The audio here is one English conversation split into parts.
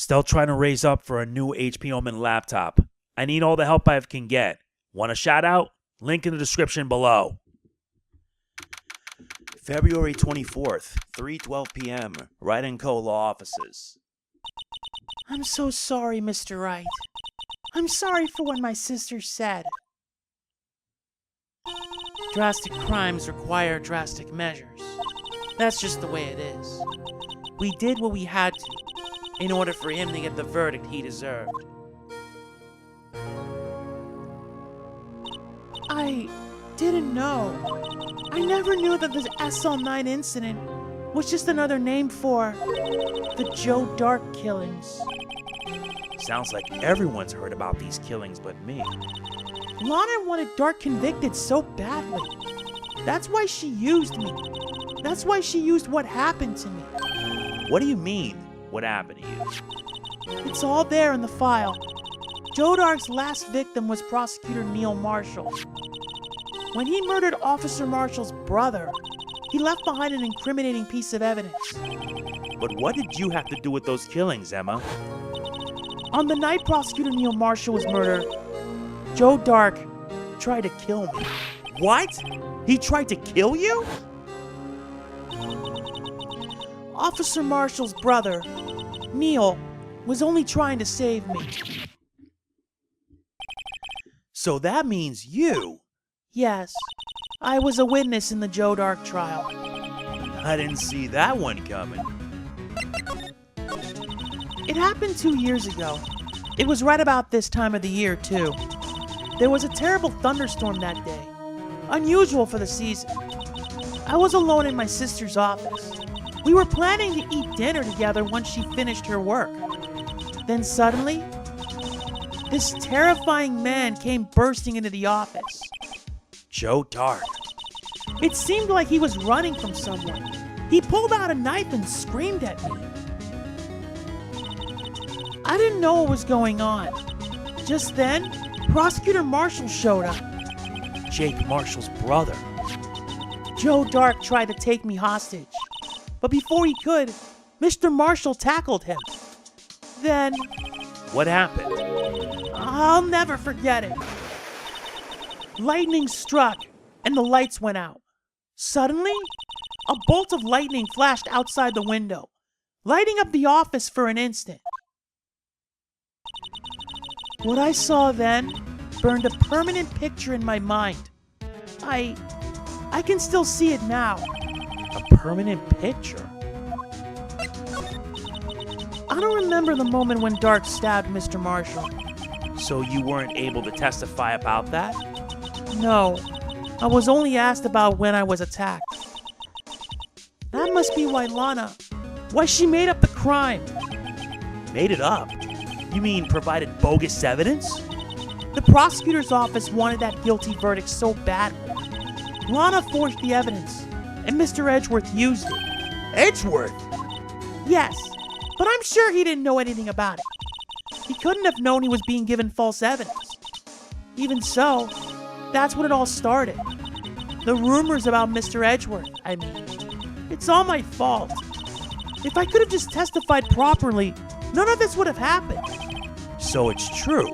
Still trying to raise up for a new HP Omen laptop. I need all the help I can get. Want a shout out? Link in the description below. February 24th, 3:12 p.m. Wright & Co. Law Offices. I'm so sorry, Mr. Wright. I'm sorry for what my sister said. Drastic crimes require drastic measures. That's just the way it is. We did what we had to in order for him to get the verdict he deserved. I didn't know. I never knew that the SL9 incident was just another name for the Joe Dark killings. Sounds like everyone's heard about these killings but me. Lana wanted Dark convicted so badly. That's why she used me. That's why she used what happened to me. What do you mean, what happened to you? It's all there in the file. Joe Dark's last victim was Prosecutor Neil Marshall. When he murdered Officer Marshall's brother, he left behind an incriminating piece of evidence. But what did you have to do with those killings, Emma? On the night Prosecutor Neil Marshall was murdered, Joe Dark tried to kill me. What? He tried to kill you? Officer Marshall's brother, Neil, was only trying to save me. So that means you... Yes, I was a witness in the Joe Dark trial. I didn't see that one coming. It happened 2 years ago. It was right about this time of the year, too. There was a terrible thunderstorm that day. Unusual for the season. I was alone in my sister's office. We were planning to eat dinner together once she finished her work. Then suddenly, this terrifying man came bursting into the office. Joe Dark. It seemed like he was running from someone. He pulled out a knife and screamed at me. I didn't know what was going on. Just then, Prosecutor Marshall showed up. Jake Marshall's brother. Joe Dark tried to take me hostage. But before he could, Mr. Marshall tackled him. Then... What happened? I'll never forget it. Lightning struck, and the lights went out. Suddenly, a bolt of lightning flashed outside the window, lighting up the office for an instant. What I saw then burned a permanent picture in my mind. I can still see it now. A permanent picture? I don't remember the moment when Dark stabbed Mr. Marshall. So you weren't able to testify about that? No, I was only asked about when I was attacked. That must be why she made up the crime. Made it up? You mean provided bogus evidence? The prosecutor's office wanted that guilty verdict so badly. Lana forged the evidence, and Mr. Edgeworth used it. Edgeworth? Yes, but I'm sure he didn't know anything about it. He couldn't have known he was being given false evidence. Even so, that's when it all started. The rumors about Mr. Edgeworth, I mean. It's all my fault. If I could have just testified properly, none of this would have happened. So it's true.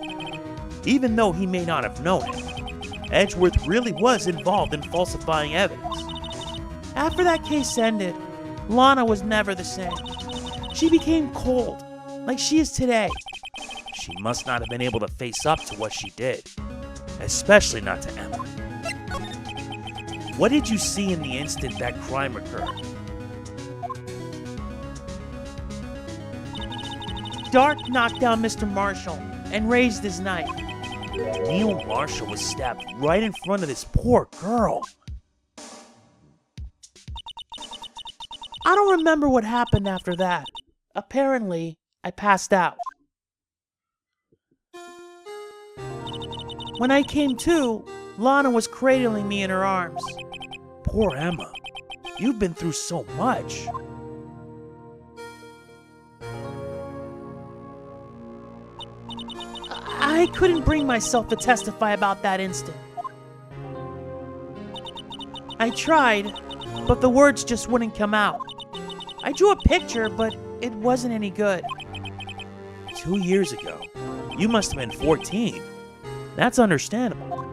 Even though he may not have known it, Edgeworth really was involved in falsifying evidence. After that case ended, Lana was never the same. She became cold, like she is today. She must not have been able to face up to what she did. Especially not to Emma. What did you see in the instant that crime occurred? Dark knocked down Mr. Marshall and raised his knife. Neil Marshall was stabbed right in front of this poor girl. I don't remember what happened after that. Apparently, I passed out. When I came to, Lana was cradling me in her arms. Poor Emma. You've been through so much. I couldn't bring myself to testify about that instant. I tried, but the words just wouldn't come out. I drew a picture, but it wasn't any good. 2 years ago. You must have been 14. That's understandable.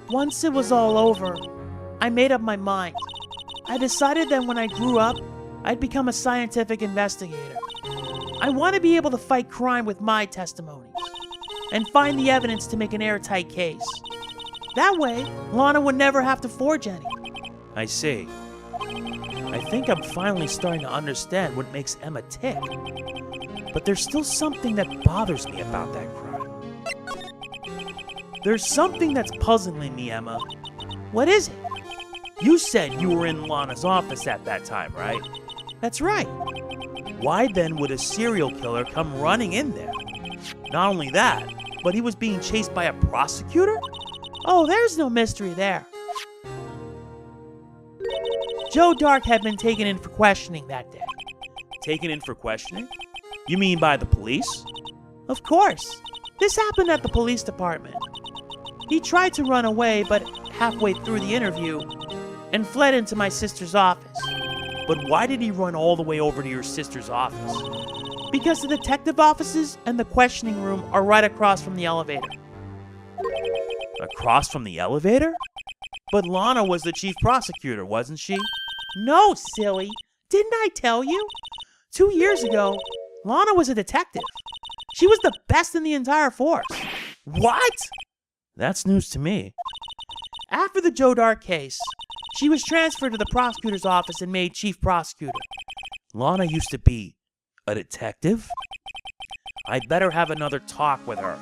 Once it was all over, I made up my mind. I decided that when I grew up, I'd become a scientific investigator. I want to be able to fight crime with my testimonies and find the evidence to make an airtight case. That way, Lana would never have to forge any. I see. I think I'm finally starting to understand what makes Emma tick. But there's still something that bothers me about that crime. There's something that's puzzling me, Emma. What is it? You said you were in Lana's office at that time, right? That's right. Why then would a serial killer come running in there? Not only that, but he was being chased by a prosecutor? Oh, there's no mystery there. Joe Dark had been taken in for questioning that day. Taken in for questioning? You mean by the police? Of course. This happened at the police department. He tried to run away, but halfway through the interview, and fled into my sister's office. But why did he run all the way over to your sister's office? Because the detective offices and the questioning room are right across from the elevator. Across from the elevator? But Lana was the chief prosecutor, wasn't she? No, silly. Didn't I tell you? 2 years ago, Lana was a detective. She was the best in the entire force. What? That's news to me. After the Joe Dark case, she was transferred to the prosecutor's office and made chief prosecutor. Lana used to be a detective? I'd better have another talk with her.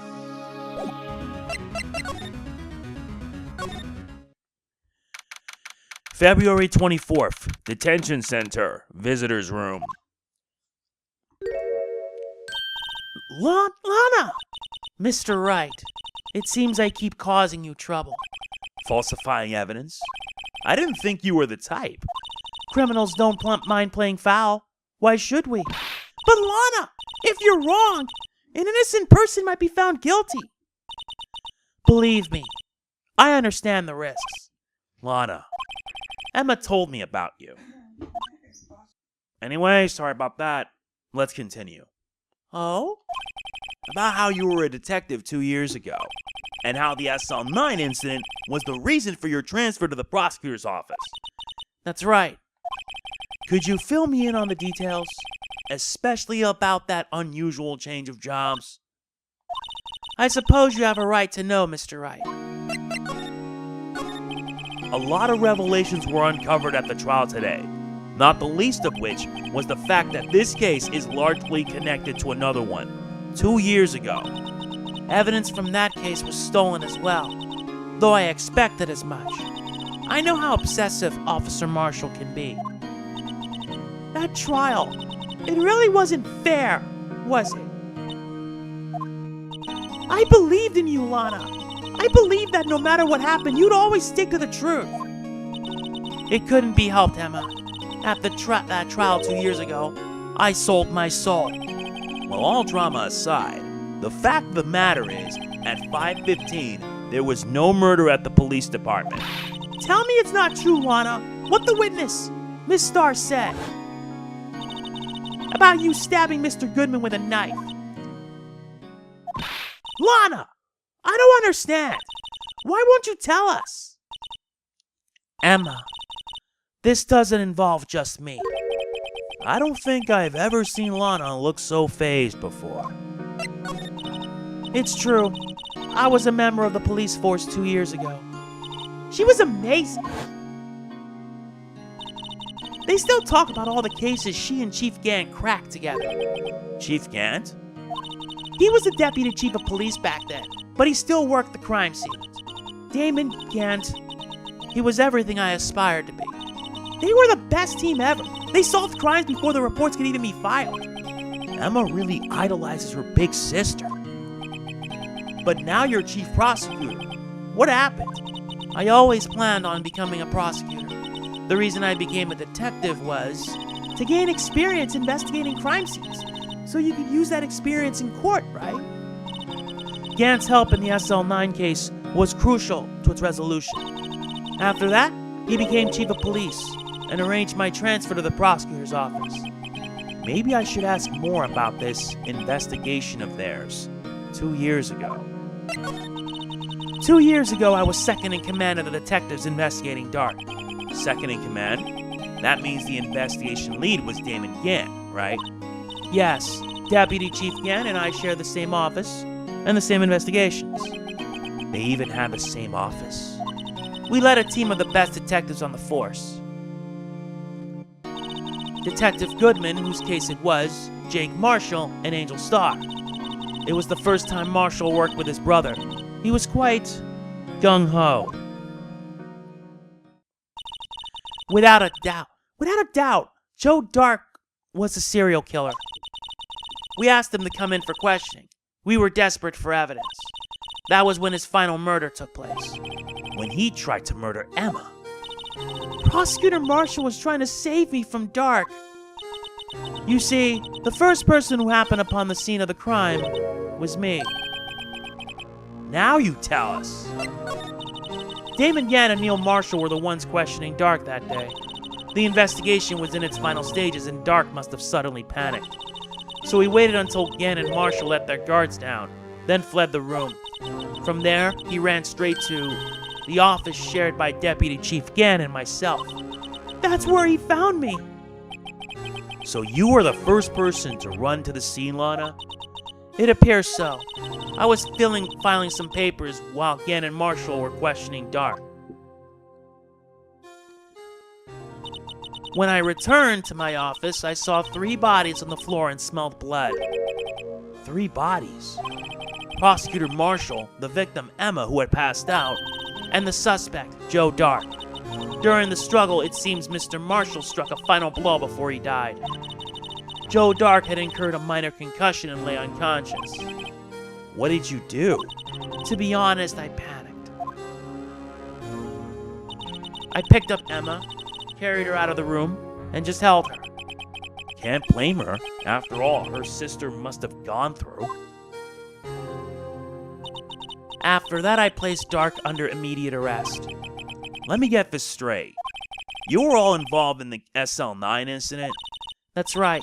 February 24th, Detention Center, Visitors Room. Lana! Mr. Wright, it seems I keep causing you trouble. Falsifying evidence? I didn't think you were the type. Criminals don't mind playing foul. Why should we? But Lana, if you're wrong, an innocent person might be found guilty. Believe me, I understand the risks. Lana, Emma told me about you. Anyway, sorry about that. Let's continue. Oh? About how you were a detective 2 years ago, and how the SL9 incident was the reason for your transfer to the prosecutor's office. That's right. Could you fill me in on the details, especially about that unusual change of jobs? I suppose you have a right to know, Mr. Wright. A lot of revelations were uncovered at the trial today, not the least of which was the fact that this case is largely connected to another one, 2 years ago. Evidence from that case was stolen as well, though I expected as much. I know how obsessive Officer Marshall can be. That trial, it really wasn't fair, was it? I believed in you, Lana. I believed that no matter what happened, you'd always stick to the truth. It couldn't be helped, Emma. At that trial 2 years ago, I sold my soul. Well, all drama aside, the fact of the matter is, at 5:15, there was no murder at the police department. Tell me it's not true, Lana. What the witness, Miss Starr, said about you stabbing Mr. Goodman with a knife. Lana! I don't understand. Why won't you tell us? Emma, this doesn't involve just me. I don't think I've ever seen Lana look so fazed before. It's true. I was a member of the police force 2 years ago. She was amazing. They still talk about all the cases she and Chief Gant cracked together. Chief Gant? He was the deputy chief of police back then, but he still worked the crime scenes. Damon Gant, he was everything I aspired to be. They were the best team ever. They solved crimes before the reports could even be filed. Emma really idolizes her big sister. But now you're chief prosecutor. What happened? I always planned on becoming a prosecutor. The reason I became a detective was to gain experience investigating crime scenes, so you could use that experience in court, right? Gant's help in the SL9 case was crucial to its resolution. After that, he became chief of police, and arranged my transfer to the prosecutor's office. Maybe I should ask more about this investigation of theirs 2 years ago. 2 years ago, I was second in command of the detectives Investigating Dark. Second in command? That means the investigation lead was Damon Gant, right? Yes, Deputy Chief Gant and I share the same office and the same investigations. They even have the same office? We led a team of the best detectives on the force. Detective Goodman, whose case it was, Jake Marshall, and Angel Starr. It was the first time Marshall worked with his brother. He was quite gung-ho. Without a doubt, Joe Dark was a serial killer. We asked him to come in for questioning. We were desperate for evidence. That was when his final murder took place. When he tried to murder Emma. Prosecutor Marshall was trying to save me from Dark. You see, the first person who happened upon the scene of the crime was me. Now you tell us. Damon Gant and Neil Marshall were the ones questioning Dark that day. The investigation was in its final stages and Dark must have suddenly panicked. So he waited until Gant and Marshall let their guards down, then fled the room. From there, he ran straight to the office shared by Deputy Chief Gant and myself. That's where he found me. So you were the first person to run to the scene, Lana? It appears so. I was filing some papers while Gant and Marshall were questioning Dark. When I returned to my office, I saw 3 bodies on the floor and smelled blood. 3 bodies? Prosecutor Marshall, the victim Emma who had passed out, and the suspect, Joe Dark. During the struggle, it seems Mr. Marshall struck a final blow before he died. Joe Dark had incurred a minor concussion and lay unconscious. What did you do? To be honest, I panicked. I picked up Emma, carried her out of the room, and just held her. Can't blame her. After all, her sister must have gone through. After that, I placed Dark under immediate arrest. Let me get this straight. You were all involved in the SL9 incident? That's right.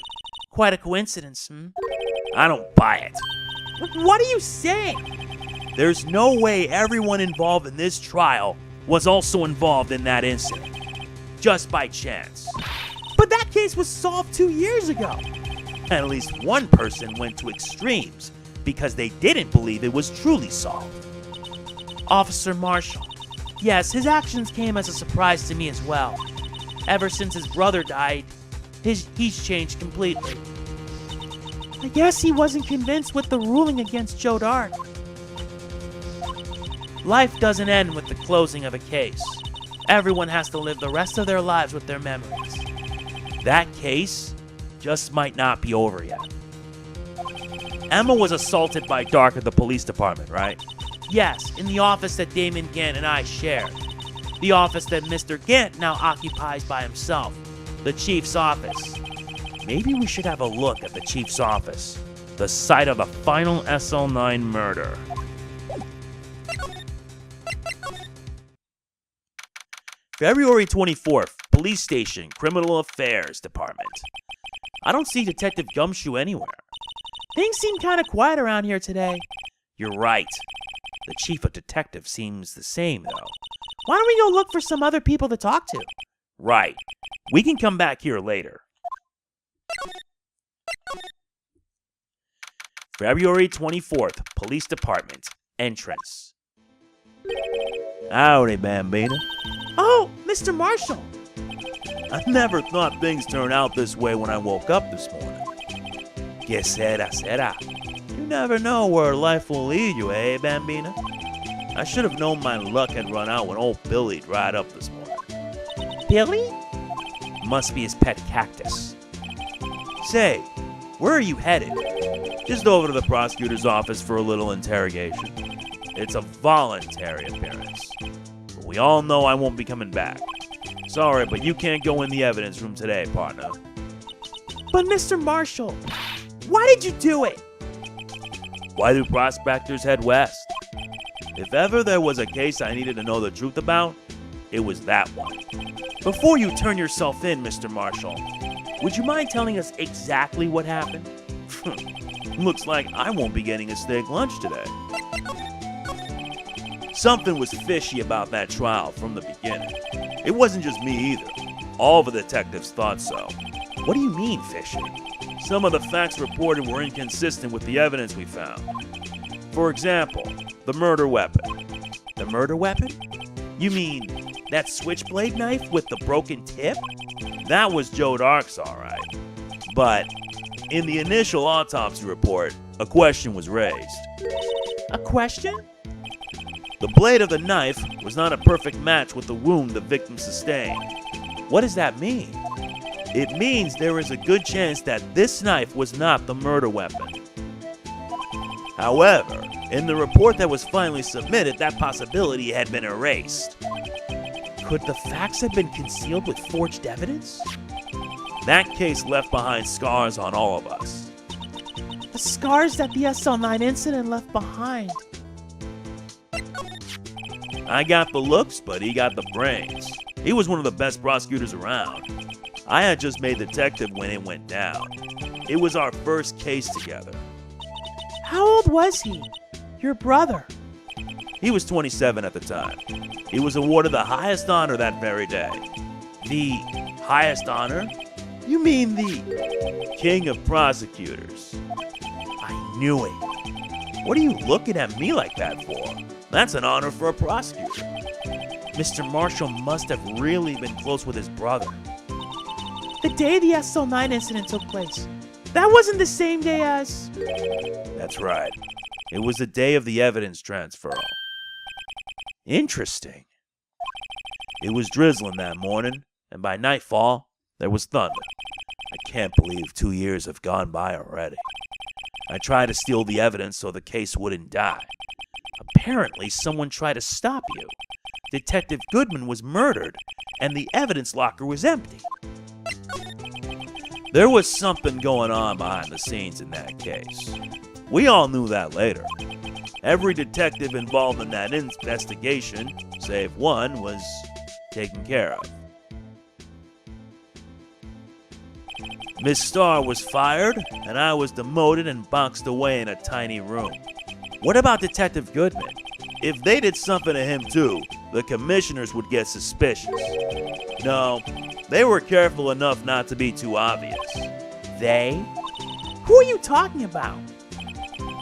Quite a coincidence, I don't buy it. What are you saying? There's no way everyone involved in this trial was also involved in that incident. Just by chance. But that case was solved 2 years ago. At least one person went to extremes because they didn't believe it was truly solved. Officer Marshall. Yes, his actions came as a surprise to me as well. Ever since his brother died, he's changed completely. I guess he wasn't convinced with the ruling against Joe Dark. Life doesn't end with the closing of a case. Everyone has to live the rest of their lives with their memories. That case just might not be over yet. Emma was assaulted by Dark at the police department, right? Yes, in the office that Damon Gant and I shared. The office that Mr. Gant now occupies by himself. The chief's office. Maybe we should have a look at the chief's office. The site of the final SL9 murder. February 24th, Police Station, Criminal Affairs Department. I don't see Detective Gumshoe anywhere. Things seem kind of quiet around here today. You're right. The chief of detectives seems the same, though. Why don't we go look for some other people to talk to? Right. We can come back here later. February 24th, Police Department, entrance. Howdy, Bambina. Oh, Mr. Marshall. I never thought things turned out this way when I woke up this morning. Que sera. You never know where life will lead you, eh, Bambina? I should have known my luck had run out when old Billy dried up this morning. Billy? Must be his pet cactus. Say, where are you headed? Just over to the prosecutor's office for a little interrogation. It's a voluntary appearance. But we all know I won't be coming back. Sorry, but you can't go in the evidence room today, partner. But Mr. Marshall, why did you do it? Why do prospectors head west? If ever there was a case I needed to know the truth about, it was that one. Before you turn yourself in, Mr. Marshall, would you mind telling us exactly what happened? Looks like I won't be getting a steak lunch today. Something was fishy about that trial from the beginning. It wasn't just me either. All the detectives thought so. What do you mean, fishy? Some of the facts reported were inconsistent with the evidence we found. For example, the murder weapon. The murder weapon? You mean that switchblade knife with the broken tip? That was Joe Dark's, all right. But in the initial autopsy report, a question was raised. A question? The blade of the knife was not a perfect match with the wound the victim sustained. What does that mean? It means there is a good chance that this knife was not the murder weapon. However, in the report that was finally submitted, that possibility had been erased. Could the facts have been concealed with forged evidence? That case left behind scars on all of us. The scars that the SL9 incident left behind. I got the looks, but he got the brains. He was one of the best prosecutors around. I had just made detective when it went down. It was our first case together. How old was he? Your brother? He was 27 at the time. He was awarded the highest honor that very day. The highest honor? You mean the King of Prosecutors. I knew it. What are you looking at me like that for? That's an honor for a prosecutor. Mr. Marshall must have really been close with his brother. The day the SL9 incident took place, that wasn't the same day as... That's right. It was the day of the evidence transfer. Interesting. It was drizzling that morning, and by nightfall, there was thunder. I can't believe 2 years have gone by already. I tried to steal the evidence so the case wouldn't die. Apparently, someone tried to stop you. Detective Goodman was murdered, and the evidence locker was empty. There was something going on behind the scenes in that case. We all knew that later. Every detective involved in that investigation, save one, was taken care of. Miss Starr was fired, and I was demoted and boxed away in a tiny room. What about Detective Goodman? If they did something to him too, the commissioners would get suspicious. No, they were careful enough not to be too obvious. They? Who are you talking about?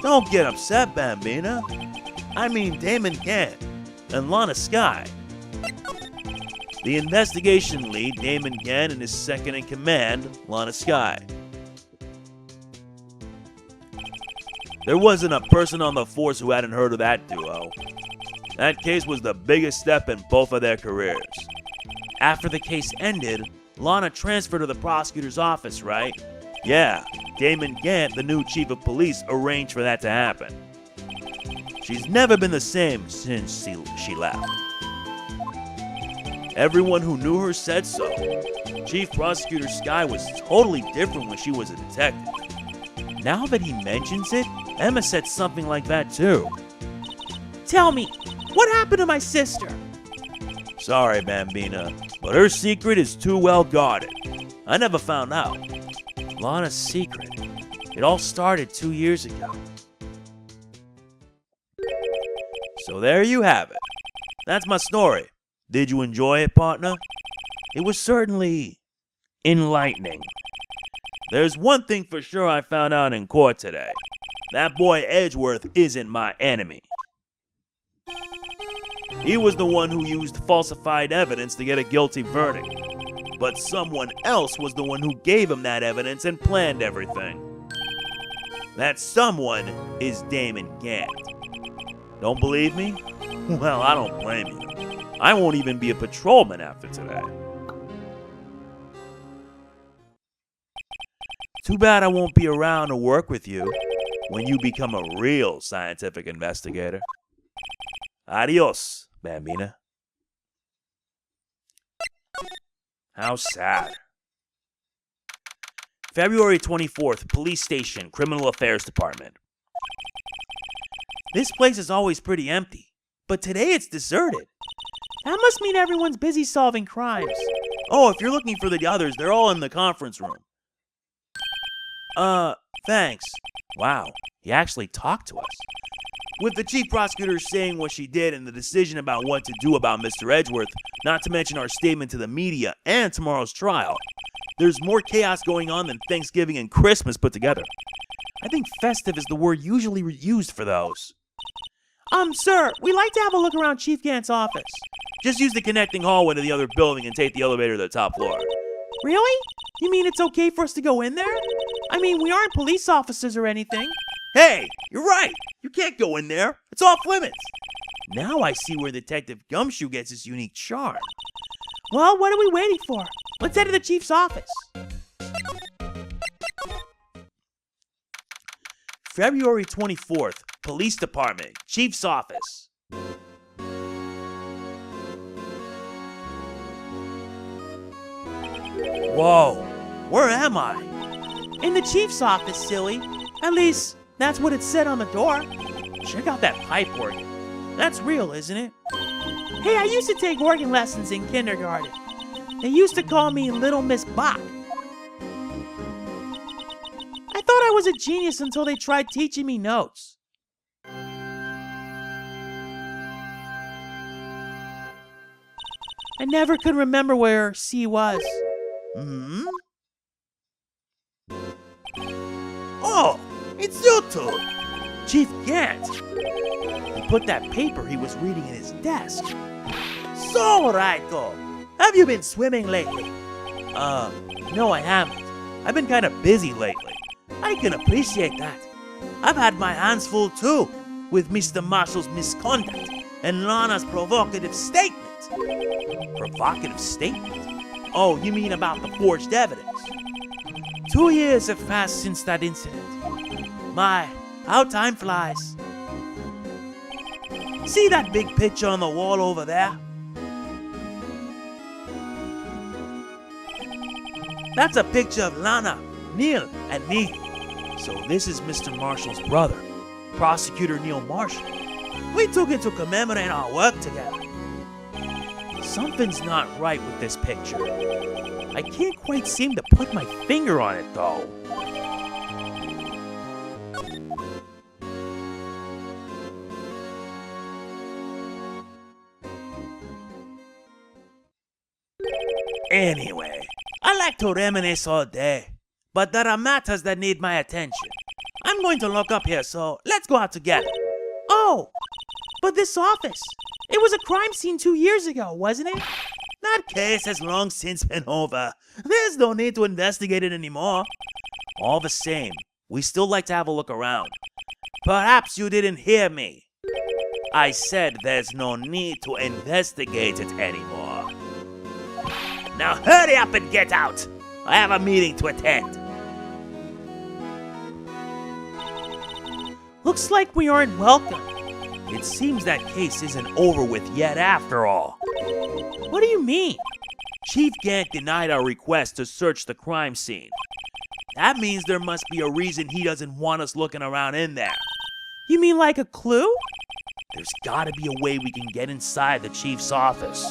Don't get upset, Bambina. I mean Damon Gant and Lana Skye. The investigation lead, Damon Gant, and his second in command, Lana Skye. There wasn't a person on the force who hadn't heard of that duo. That case was the biggest step in both of their careers. After the case ended, Lana transferred to the prosecutor's office, right? Yeah, Damon Gant, the new chief of police, arranged for that to happen. She's never been the same since she left. Everyone who knew her said so. Chief Prosecutor Skye was totally different when she was a detective. Now that he mentions it, Emma said something like that too. Tell me, what happened to my sister? Sorry, Bambina, but her secret is too well guarded. I never found out. Lana's secret. It all started 2 years ago. So there you have it. That's my story. Did you enjoy it, partner? It was certainly enlightening. There's one thing for sure I found out in court today. That boy Edgeworth isn't my enemy. He was the one who used falsified evidence to get a guilty verdict. But someone else was the one who gave him that evidence and planned everything. That someone is Damon Gant. Don't believe me? Well, I don't blame you. I won't even be a patrolman after today. Too bad I won't be around to work with you when you become a real scientific investigator. Adios, Bambina. How sad. February 24th, Police Station, Criminal Affairs Department. This place is always pretty empty, but today it's deserted. That must mean everyone's busy solving crimes. Oh, if you're looking for the others, they're all in the conference room. Thanks. Wow, he actually talked to us. With the chief prosecutor saying what she did and the decision about what to do about Mr. Edgeworth, not to mention our statement to the media and tomorrow's trial, there's more chaos going on than Thanksgiving and Christmas put together. I think festive is the word usually used for those. Sir, we'd like to have a look around Chief Gant's office. Just use the connecting hallway to the other building and take the elevator to the top floor. Really? You mean it's okay for us to go in there? I mean, we aren't police officers or anything. Hey, you're right. You can't go in there. It's off limits. Now I see where Detective Gumshoe gets his unique charm. Well, what are we waiting for? Let's head to the chief's office. February 24th, Police Department, Chief's Office. Whoa, where am I? In the chief's office, silly. At least, that's what it said on the door. Check out that pipe organ. That's real, isn't it? Hey, I used to take organ lessons in kindergarten. They used to call me Little Miss Bach. I thought I was a genius until they tried teaching me notes. I never could remember where C was. Oh, it's you two! Chief Gant! He put that paper he was reading in his desk. So, Wright, have you been swimming lately? No, I haven't. I've been kind of busy lately. I can appreciate that. I've had my hands full too, with Mr. Marshall's misconduct and Lana's provocative statement. Provocative statement? Oh, you mean about the forged evidence? 2 years have passed since that incident. My, how time flies. See that big picture on the wall over there? That's a picture of Lana, Neil, and me. So this is Mr. Marshall's brother, Prosecutor Neil Marshall. We took it to commemorate our work together. Something's not right with this picture. I can't quite seem to put my finger on it, though. Anyway, I like to reminisce all day, but there are matters that need my attention. I'm going to lock up here, so let's go out together. Oh, but this office, it was a crime scene 2 years ago, wasn't it? That case has long since been over. There's no need to investigate it anymore. All the same, we still like to have a look around. Perhaps you didn't hear me. I said there's no need to investigate it anymore. Now hurry up and get out. I have a meeting to attend. Looks like we aren't welcome. It seems that case isn't over with yet after all. What do you mean? Chief Gant denied our request to search the crime scene. That means there must be a reason he doesn't want us looking around in there. You mean like a clue? There's gotta be a way we can get inside the chief's office.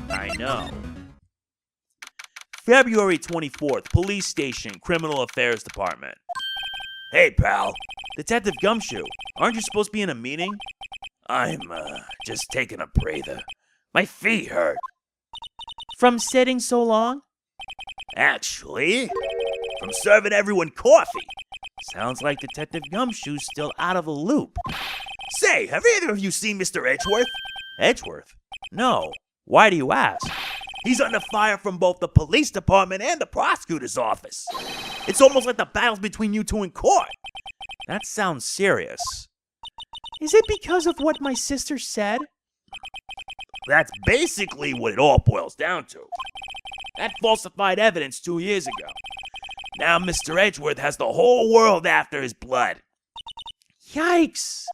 I know. February 24th, Police Station, Criminal Affairs Department. Hey, pal. Detective Gumshoe, aren't you supposed to be in a meeting? I'm, just taking a breather. My feet hurt. From sitting so long? Actually, from serving everyone coffee. Sounds like Detective Gumshoe's still out of the loop. Say, have either of you seen Mr. Edgeworth? Edgeworth? No. Why do you ask? He's under fire from both the police department and the prosecutor's office. It's almost like the battle's between you two in court. That sounds serious. Is it because of what my sister said? That's basically what it all boils down to. That falsified evidence 2 years ago. Now Mr. Edgeworth has the whole world after his blood. Yikes!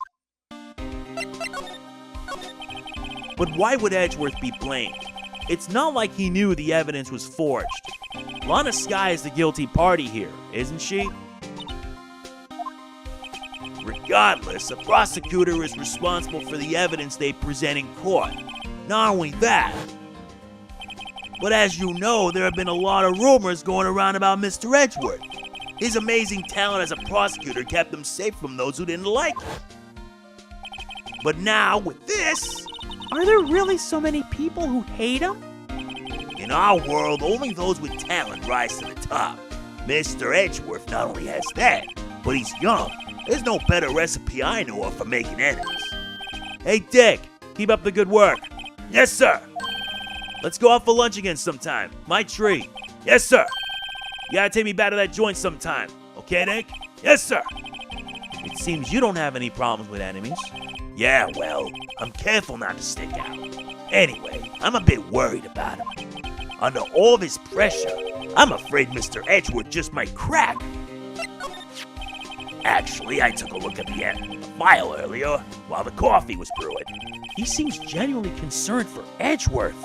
But why would Edgeworth be blamed? It's not like he knew the evidence was forged. Lana Skye is the guilty party here, isn't she? Regardless, a prosecutor is responsible for the evidence they present in court. Not only that, but as you know, there have been a lot of rumors going around about Mr. Edgeworth. His amazing talent as a prosecutor kept him safe from those who didn't like him. But now, with this, Are there really so many people who hate him? in our world, only those with talent rise to the top. Mr. Edgeworth not only has that, but he's young. There's no better recipe I know of for making enemies. Hey, Dick, keep up the good work. Yes, sir. Let's go out for lunch again sometime. My treat. Yes, sir. You gotta take me back to that joint sometime. Okay, Nick? Yes, sir. It seems you don't have any problems with enemies. Yeah, well, I'm careful not to stick out. Anyway, I'm a bit worried about him. Under all this pressure, I'm afraid Mr. Edgeworth just might crack. Actually, I took a look at the file earlier while the coffee was brewing. He seems genuinely concerned for Edgeworth.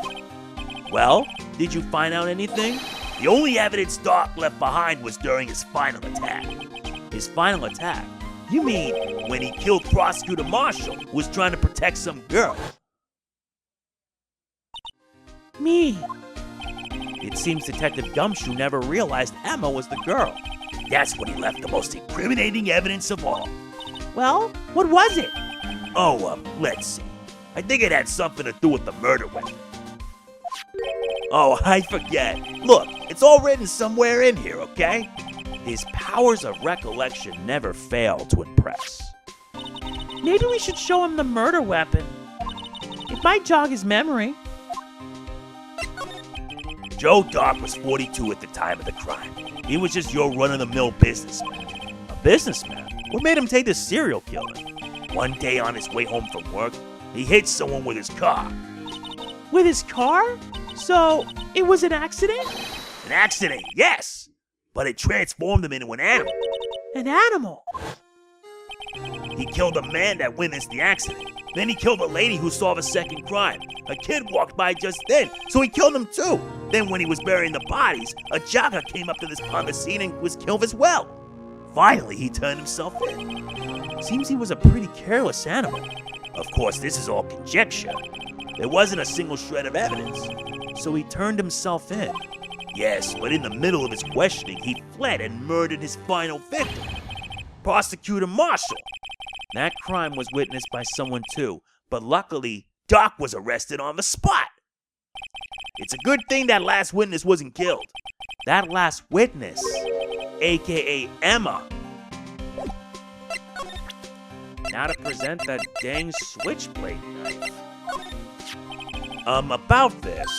Well, did you find out anything? The only evidence Doc left behind was during his final attack. His final attack? You mean when he killed Prosecutor Marshall, who was trying to protect some girl? Me. It seems Detective Gumshoe never realized Emma was the girl. That's when he left the most incriminating evidence of all. Well, what was it? Oh, let's see. I think it had something to do with the murder weapon. Oh, I forget. Look, it's all written somewhere in here, okay? His powers of recollection never fail to impress. Maybe we should show him the murder weapon. It might jog his memory. Joe Doc was 42 at the time of the crime. He was just your run-of-the-mill businessman. A businessman? What made him take this serial killer? One day on his way home from work, he hit someone with his car. With his car? So, it was an accident? An accident, yes! But it transformed him into an animal. An animal? He killed a man that witnessed the accident. Then he killed a lady who saw the second crime. A kid walked by just then, so he killed him too. Then when he was burying the bodies, a jogger came up to on the scene and was killed as well. Finally, he turned himself in. Seems he was a pretty careless animal. Of course, this is all conjecture. There wasn't a single shred of evidence. So he turned himself in. Yes, but in the middle of his questioning, he fled and murdered his final victim, Prosecutor Marshall. That crime was witnessed by someone too, but luckily, Doc was arrested on the spot. It's a good thing that last witness wasn't killed. that last witness, AKA Emma. now to present that dang switchblade knife. About this.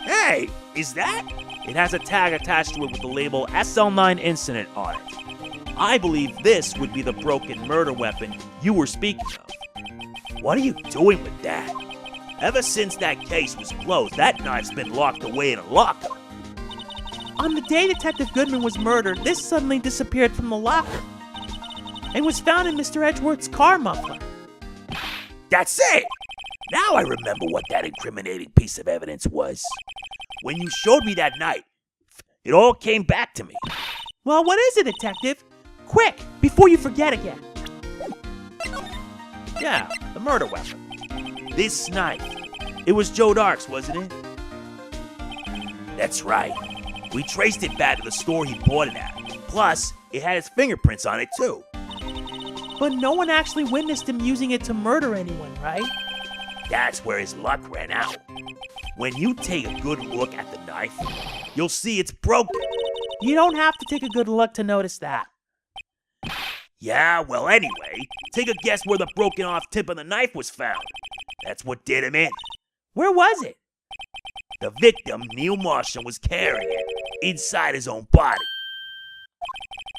Hey, is that? It has a tag attached to it with the label SL9 Incident on it. I believe this would be the broken murder weapon you were speaking of. What are you doing with that? Ever since that case was closed, that knife's been locked away in a locker. On the day Detective Goodman was murdered, this suddenly disappeared from the locker and was found in Mr. Edgeworth's car muffler. That's it! Now I remember what that incriminating piece of evidence was. When you showed me that knife, it all came back to me. Well, what is it, Detective? Quick, before you forget again. Yeah, the murder weapon. This knife. It was Joe Dark's, wasn't it? That's right. We traced it back to the store he bought it at. Plus, it had his fingerprints on it too. But no one actually witnessed him using it to murder anyone, right? That's where his luck ran out. When you take a good look at the knife, you'll see it's broken. You don't have to take a good look to notice that. Yeah, well anyway, take a guess where the broken off tip of the knife was found. That's what did him in. Where was it? The victim, Neil Marshall, was carrying it inside his own body.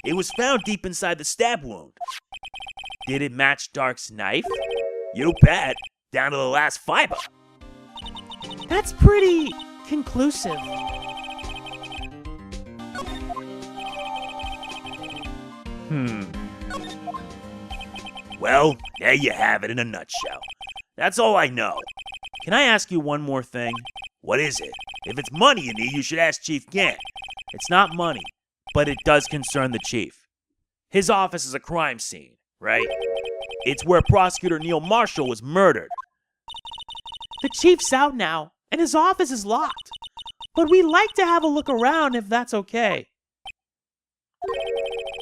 It was found deep inside the stab wound. Did it match Dark's knife? You bet, down to the last fiber. That's pretty conclusive. Well, there you have it in a nutshell. That's all I know. Can I ask you one more thing? What is it? If it's money you need, you should ask Chief Gant. It's not money, but it does concern the chief. His office is a crime scene, right? It's where Prosecutor Neil Marshall was murdered. The chief's out now, and his office is locked. But we'd like to have a look around if that's okay.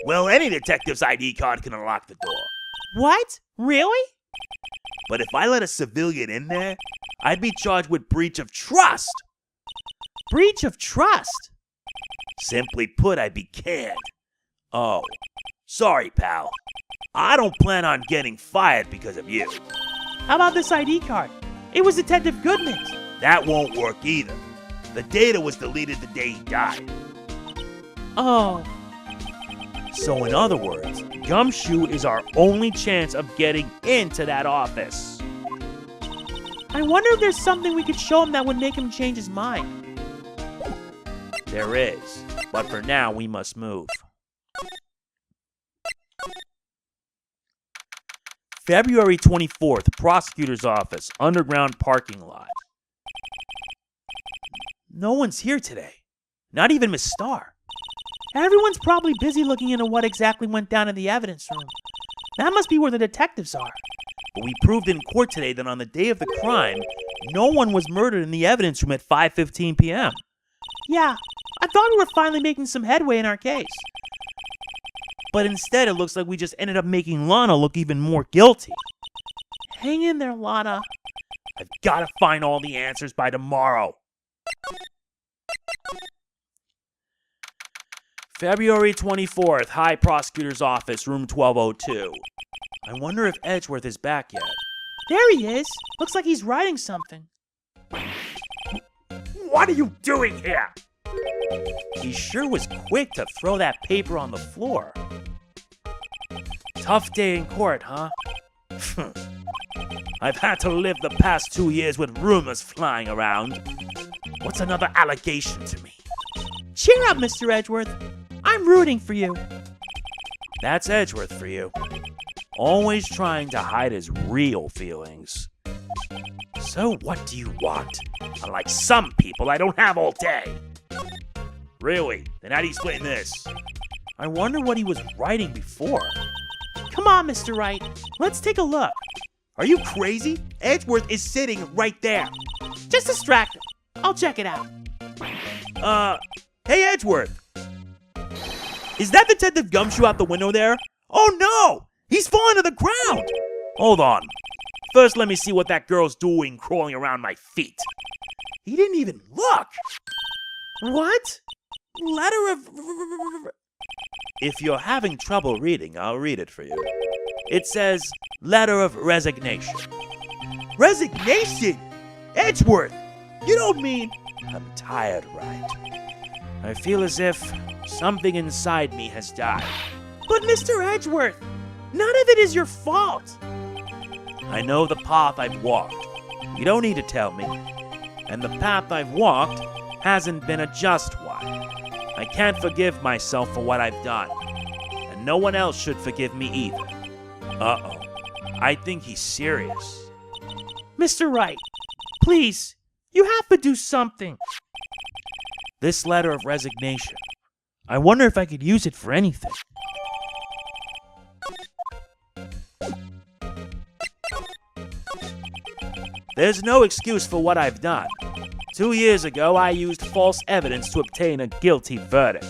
Well, any detective's ID card can unlock the door. What? Really? But if I let a civilian in there, I'd be charged with breach of trust. Breach of trust? Simply put, I'd be canned. Oh, sorry, pal. I don't plan on getting fired because of you. How about this ID card? It was Detective Goodman's. That won't work either. The data was deleted the day he died. Oh. So in other words, Gumshoe is our only chance of getting into that office. I wonder if there's something we could show him that would make him change his mind. There is, but for now we must move. February 24th, prosecutor's office, underground parking lot. No one's here today. Not even Miss Starr. Everyone's probably busy looking into what exactly went down in the evidence room. That must be where the detectives are. But we proved in court today that on the day of the crime, no one was murdered in the evidence room at 5:15 p.m. Yeah, I thought we were finally making some headway in our case. But instead, it looks like we just ended up making Lana look even more guilty. Hang in there, Lana. I've got to find all the answers by tomorrow. February 24th, High Prosecutor's Office, room 1202. I wonder if Edgeworth is back yet. There he is. Looks like he's writing something. What are you doing here? He sure was quick to throw that paper on the floor. Tough day in court, huh? I've had to live the past 2 years with rumors flying around. What's another allegation to me? Cheer up, Mr. Edgeworth. I'm rooting for you. That's Edgeworth for you. Always trying to hide his real feelings. So what do you want? Unlike some people, I don't have all day. Really? Then how do you explain this? I wonder what he was writing before. Come on, Mr. Wright. Let's take a look. Are you crazy? Edgeworth is sitting right there. Just distract him. I'll check it out. Hey Edgeworth! Is that Detective Gumshoe out the window there? Oh no! He's fallen to the ground! Hold on. First let me see what that girl's doing crawling around my feet. He didn't even look! What? Letter of... If you're having trouble reading, I'll read it for you. It says, Letter of Resignation. Resignation? Edgeworth! You don't mean... I'm tired, Wright. I feel as if something inside me has died. But Mr. Edgeworth, none of it is your fault. I know the path I've walked. You don't need to tell me. And the path I've walked hasn't been a just one. I can't forgive myself for what I've done. And no one else should forgive me either. Uh-oh. I think he's serious. Mr. Wright, please, you have to do something. This letter of resignation. I wonder if I could use it for anything. There's no excuse for what I've done. 2 years ago, I used false evidence to obtain a guilty verdict.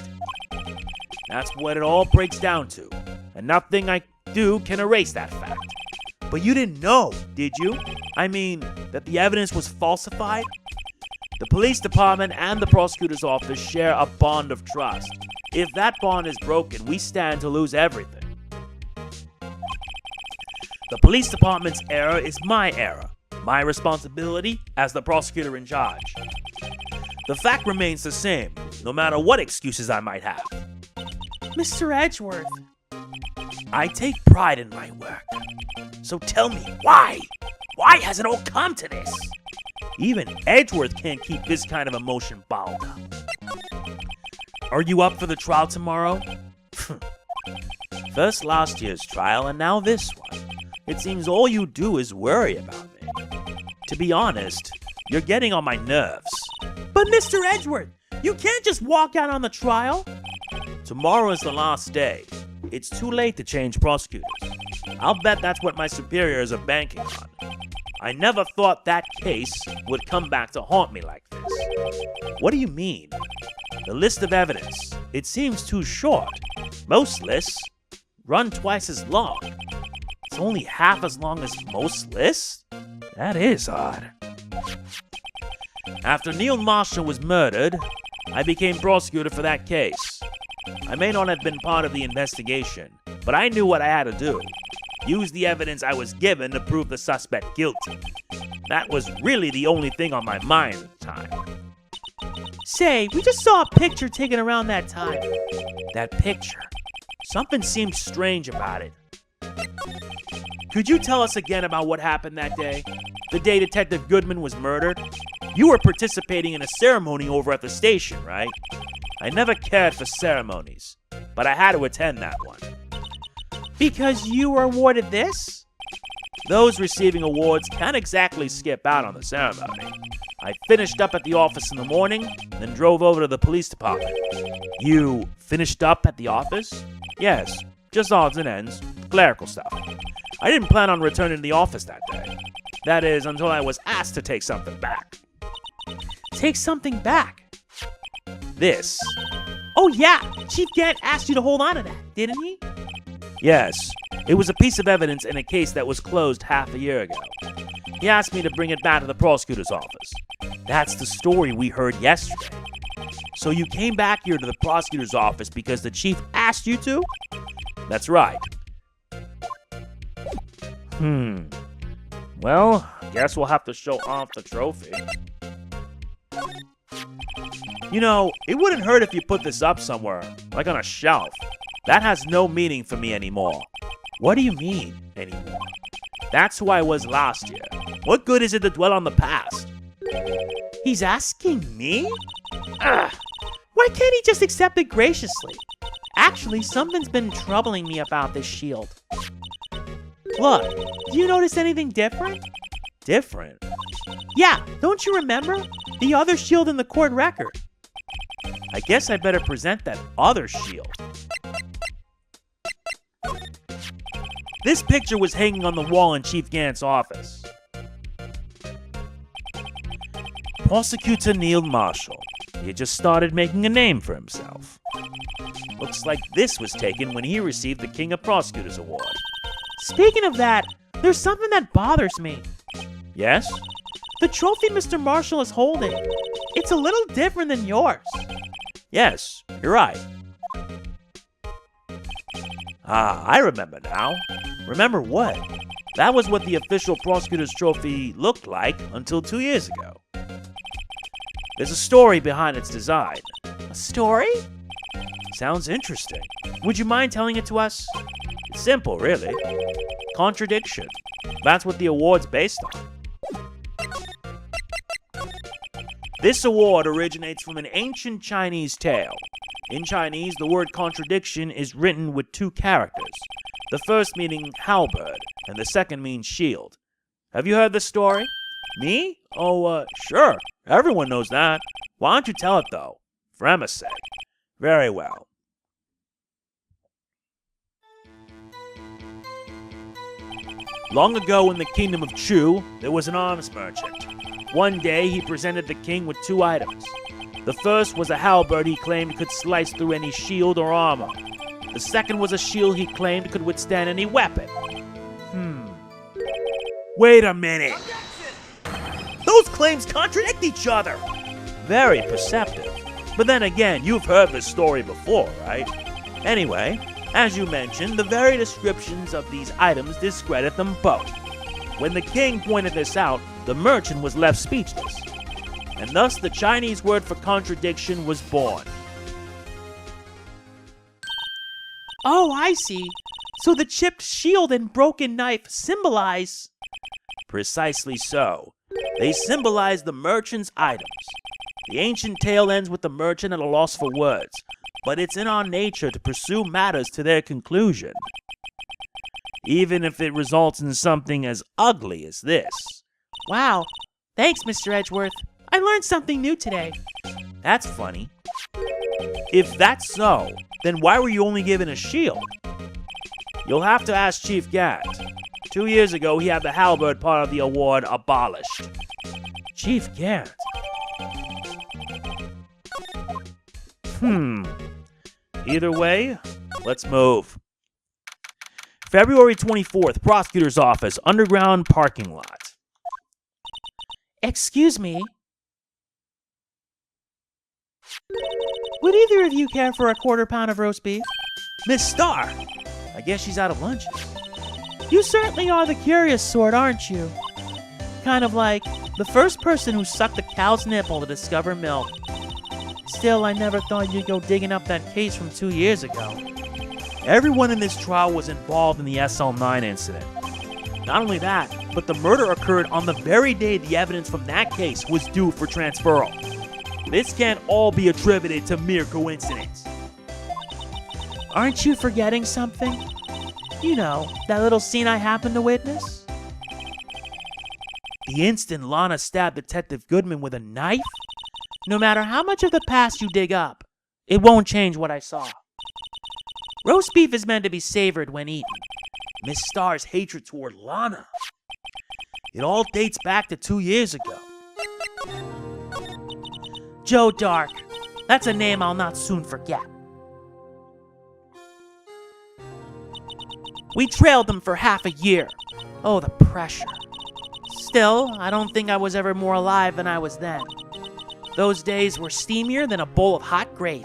That's what it all breaks down to, and nothing I do can erase that fact. But you didn't know, did you? I mean, that the evidence was falsified? The police department and the prosecutor's office share a bond of trust. If that bond is broken, we stand to lose everything. The police department's error is my error. My responsibility as the prosecutor in charge. The fact remains the same, no matter what excuses I might have. Mr. Edgeworth. I take pride in my work. So tell me, why? Why has it all come to this? Even Edgeworth can't keep this kind of emotion bottled up. Are you up for the trial tomorrow? First last year's trial and now this one. It seems all you do is worry about me. To be honest, you're getting on my nerves. But Mr. Edgeworth, you can't just walk out on the trial. Tomorrow is the last day. It's too late to change prosecutors. I'll bet that's what my superiors are banking on. I never thought that case would come back to haunt me like this. What do you mean? The list of evidence. It seems too short. Most lists run twice as long. It's only half as long as most lists? That is odd. After Neil Marshall was murdered, I became prosecutor for that case. I may not have been part of the investigation, but I knew what I had to do. Use the evidence I was given to prove the suspect guilty. That was really the only thing on my mind at the time. Say, we just saw a picture taken around that time. That picture. Something seemed strange about it. Could you tell us again about what happened that day? The day Detective Goodman was murdered? You were participating in a ceremony over at the station, right? I never cared for ceremonies, but I had to attend that one. Because you were awarded this? Those receiving awards can't exactly skip out on the ceremony. I finished up at the office in the morning, then drove over to the police department. You finished up at the office? Yes, just odds and ends, clerical stuff. I didn't plan on returning to the office that day. That is, until I was asked to take something back. Take something back? This. Oh yeah, Chief Gant asked you to hold on to that, didn't he? Yes, it was a piece of evidence in a case that was closed half a year ago. He asked me to bring it back to the prosecutor's office. That's the story we heard yesterday. So you came back here to the prosecutor's office because the chief asked you to? That's right. Well, guess we'll have to show off the trophy. You know, it wouldn't hurt if you put this up somewhere, like on a shelf. That has no meaning for me anymore. What do you mean, anymore? That's who I was last year. What good is it to dwell on the past? He's asking me? Why can't he just accept it graciously? Actually, something's been troubling me about this shield. Look, do you notice anything different? Different? Yeah, don't you remember? The other shield in the court record. I guess I better present that other shield. This picture was hanging on the wall in Chief Gant's office. Prosecutor Neil Marshall. He had just started making a name for himself. Looks like this was taken when he received the King of Prosecutors Award. Speaking of that, there's something that bothers me. Yes? The trophy Mr. Marshall is holding. It's a little different than yours. Yes, you're right. I remember now. Remember what? That was what the official prosecutor's trophy looked like until 2 years ago. There's a story behind its design. A story? Sounds interesting. Would you mind telling it to us? It's simple, really. Contradiction. That's what the award's based on. This award originates from an ancient Chinese tale. In Chinese, the word contradiction is written with 2 characters. The first meaning halberd, and the second means shield. Have you heard this story? Me? Oh, sure. Everyone knows that. Why don't you tell it, though? For Emma's sake. Very well. Long ago in the kingdom of Chu, there was an arms merchant. One day, he presented the king with 2 items. The first was a halberd he claimed could slice through any shield or armor. The second was a shield he claimed could withstand any weapon. Wait a minute! Those claims contradict each other! Very perceptive. But then again, you've heard this story before, right? Anyway, as you mentioned, the very descriptions of these items discredit them both. When the king pointed this out, the merchant was left speechless. And thus the Chinese word for contradiction was born. Oh, I see. So the chipped shield and broken knife symbolize... Precisely so. They symbolize the merchant's items. The ancient tale ends with the merchant at a loss for words, but it's in our nature to pursue matters to their conclusion, even if it results in something as ugly as this. Wow. Thanks, Mr. Edgeworth. I learned something new today. That's funny. If that's so, then why were you only given a shield? You'll have to ask Chief Gant. 2 years ago, he had the halberd part of the award abolished. Chief Gant. Either way, let's move. February 24th, prosecutor's office, underground parking lot. Excuse me. Would either of you care for a quarter-pound of roast beef? Miss Starr! I guess she's out of lunch. You certainly are the curious sort, aren't you? Kind of like the first person who sucked a cow's nipple to discover milk. Still, I never thought you'd go digging up that case from 2 years ago. Everyone in this trial was involved in the SL9 incident. Not only that, but the murder occurred on the very day the evidence from that case was due for transferal. This can't all be attributed to mere coincidence. Aren't you forgetting something? You know, that little scene I happened to witness? The instant Lana stabbed Detective Goodman with a knife? No matter how much of the past you dig up, it won't change what I saw. Roast beef is meant to be savored when eaten. Miss Starr's hatred toward Lana. It all dates back to 2 years ago. Joe Dark. That's a name I'll not soon forget. We trailed them for half a year. Oh, the pressure. Still, I don't think I was ever more alive than I was then. Those days were steamier than a bowl of hot gravy.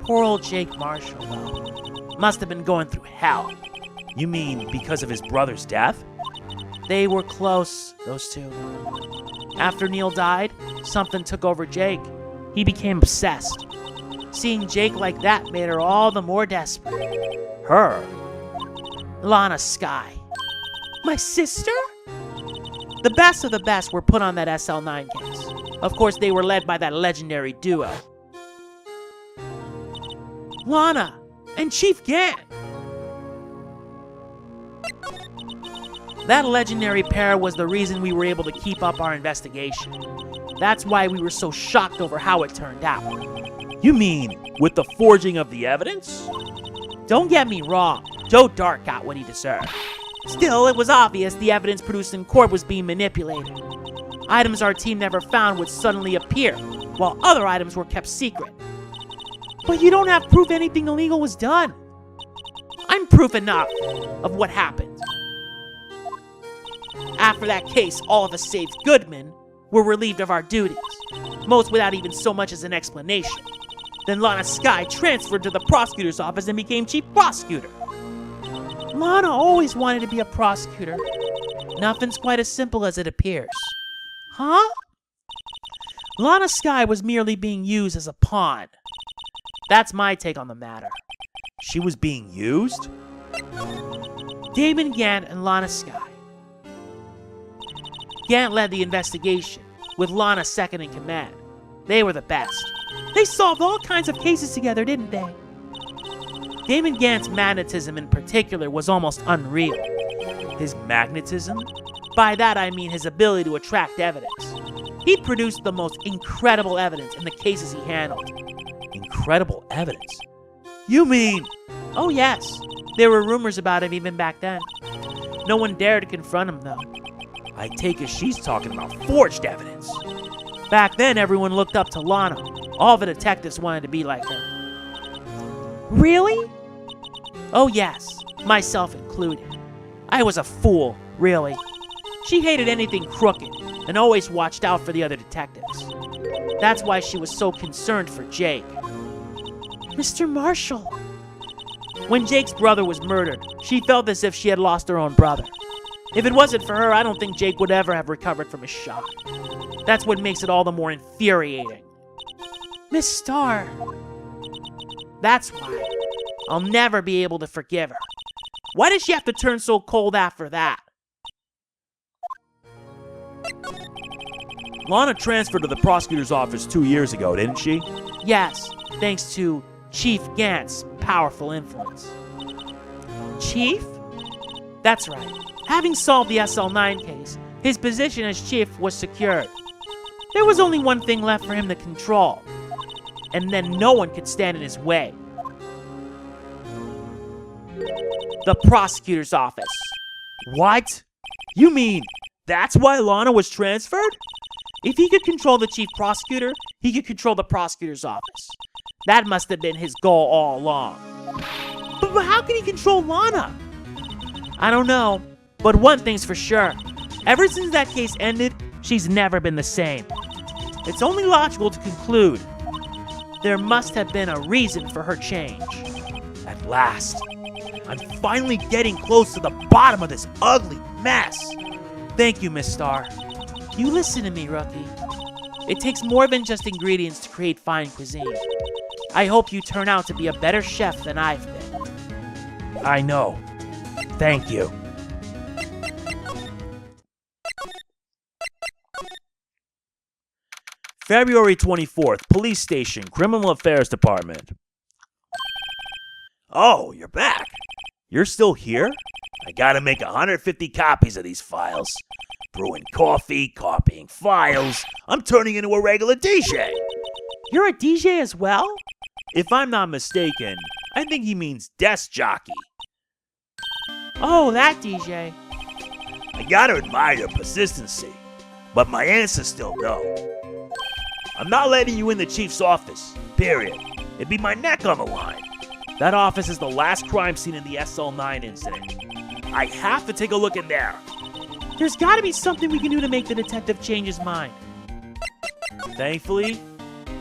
Poor old Jake Marshall, though. Must have been going through hell. You mean because of his brother's death? They were close, those two. After Neil died, something took over Jake. He became obsessed. Seeing Jake like that made her all the more desperate. Her? Lana Skye. My sister? The best of the best were put on that SL9 case. Of course, they were led by that legendary duo. Lana and Chief Gant. That legendary pair was the reason we were able to keep up our investigation. That's why we were so shocked over how it turned out. You mean with the forging of the evidence? Don't get me wrong, Joe Dark got what he deserved. Still, it was obvious the evidence produced in court was being manipulated. Items our team never found would suddenly appear, while other items were kept secret. But you don't have proof anything illegal was done. I'm proof enough of what happened. After that case, all of us save Goodman were relieved of our duties, most without even so much as an explanation. Then Lana Skye transferred to the prosecutor's office and became chief prosecutor. Lana always wanted to be a prosecutor. Nothing's quite as simple as it appears. Huh? Lana Skye was merely being used as a pawn. That's my take on the matter. She was being used? Damon Gant and Lana Skye. Gant led the investigation, with Lana second in command. They were the best. They solved all kinds of cases together, didn't they? Damon Gant's magnetism in particular was almost unreal. His magnetism? By that I mean his ability to attract evidence. He produced the most incredible evidence in the cases he handled. Incredible evidence? You mean... Oh yes, there were rumors about him even back then. No one dared to confront him though. I take it she's talking about forged evidence. Back then everyone looked up to Lana. All the detectives wanted to be like her. Really? Oh yes, myself included. I was a fool, really. She hated anything crooked and always watched out for the other detectives. That's why she was so concerned for Jake. Mr. Marshall. When Jake's brother was murdered, she felt as if she had lost her own brother. If it wasn't for her, I don't think Jake would ever have recovered from his shock. That's what makes it all the more infuriating. Miss Starr. That's why. I'll never be able to forgive her. Why did she have to turn so cold after that? Lana transferred to the prosecutor's office 2 years ago, didn't she? Yes, thanks to Chief Gant's powerful influence. Chief? That's right. Having solved the SL9 case, his position as chief was secured. There was only one thing left for him to control, and then no one could stand in his way. The prosecutor's office. What? You mean that's why Lana was transferred? If he could control the chief prosecutor, he could control the prosecutor's office. That must have been his goal all along. But how can he control Lana? I don't know, but one thing's for sure. Ever since that case ended, she's never been the same. It's only logical to conclude there must have been a reason for her change. At last, I'm finally getting close to the bottom of this ugly mess. Thank you, Miss Starr. You listen to me, Rookie. It takes more than just ingredients to create fine cuisine. I hope you turn out to be a better chef than I've been. I know. Thank you. February 24th, Police Station, Criminal Affairs Department. Oh, you're back. You're still here? I gotta make 150 copies of these files. Brewing coffee, copying files. I'm turning into a regular DJ. You're a DJ as well? If I'm not mistaken, I think he means desk jockey. Oh, that DJ. I gotta admire your persistency, but my answer's still no. I'm not letting you in the chief's office, period. It'd be my neck on the line. That office is the last crime scene in the SL9 incident. I have to take a look in there. There's gotta be something we can do to make the detective change his mind. Thankfully,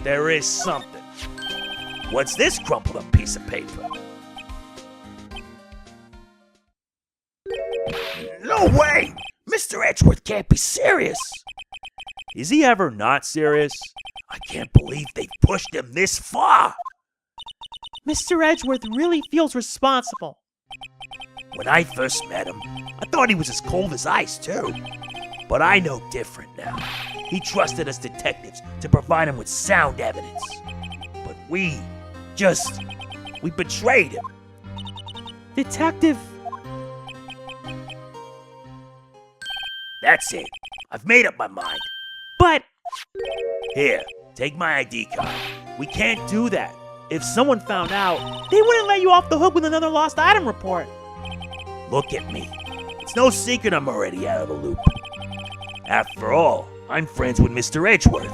there is something. What's this crumpled up piece of paper? No way! Mr. Edgeworth can't be serious. Is he ever not serious? I can't believe they've pushed him this far. Mr. Edgeworth really feels responsible. When I first met him, I thought he was as cold as ice, too. But I know different now. He trusted us detectives to provide him with sound evidence. But we betrayed him. Detective... That's it. I've made up my mind. But... Here, take my ID card. We can't do that. If someone found out, they wouldn't let you off the hook with another lost item report. Look at me. It's no secret I'm already out of the loop. After all, I'm friends with Mr. Edgeworth.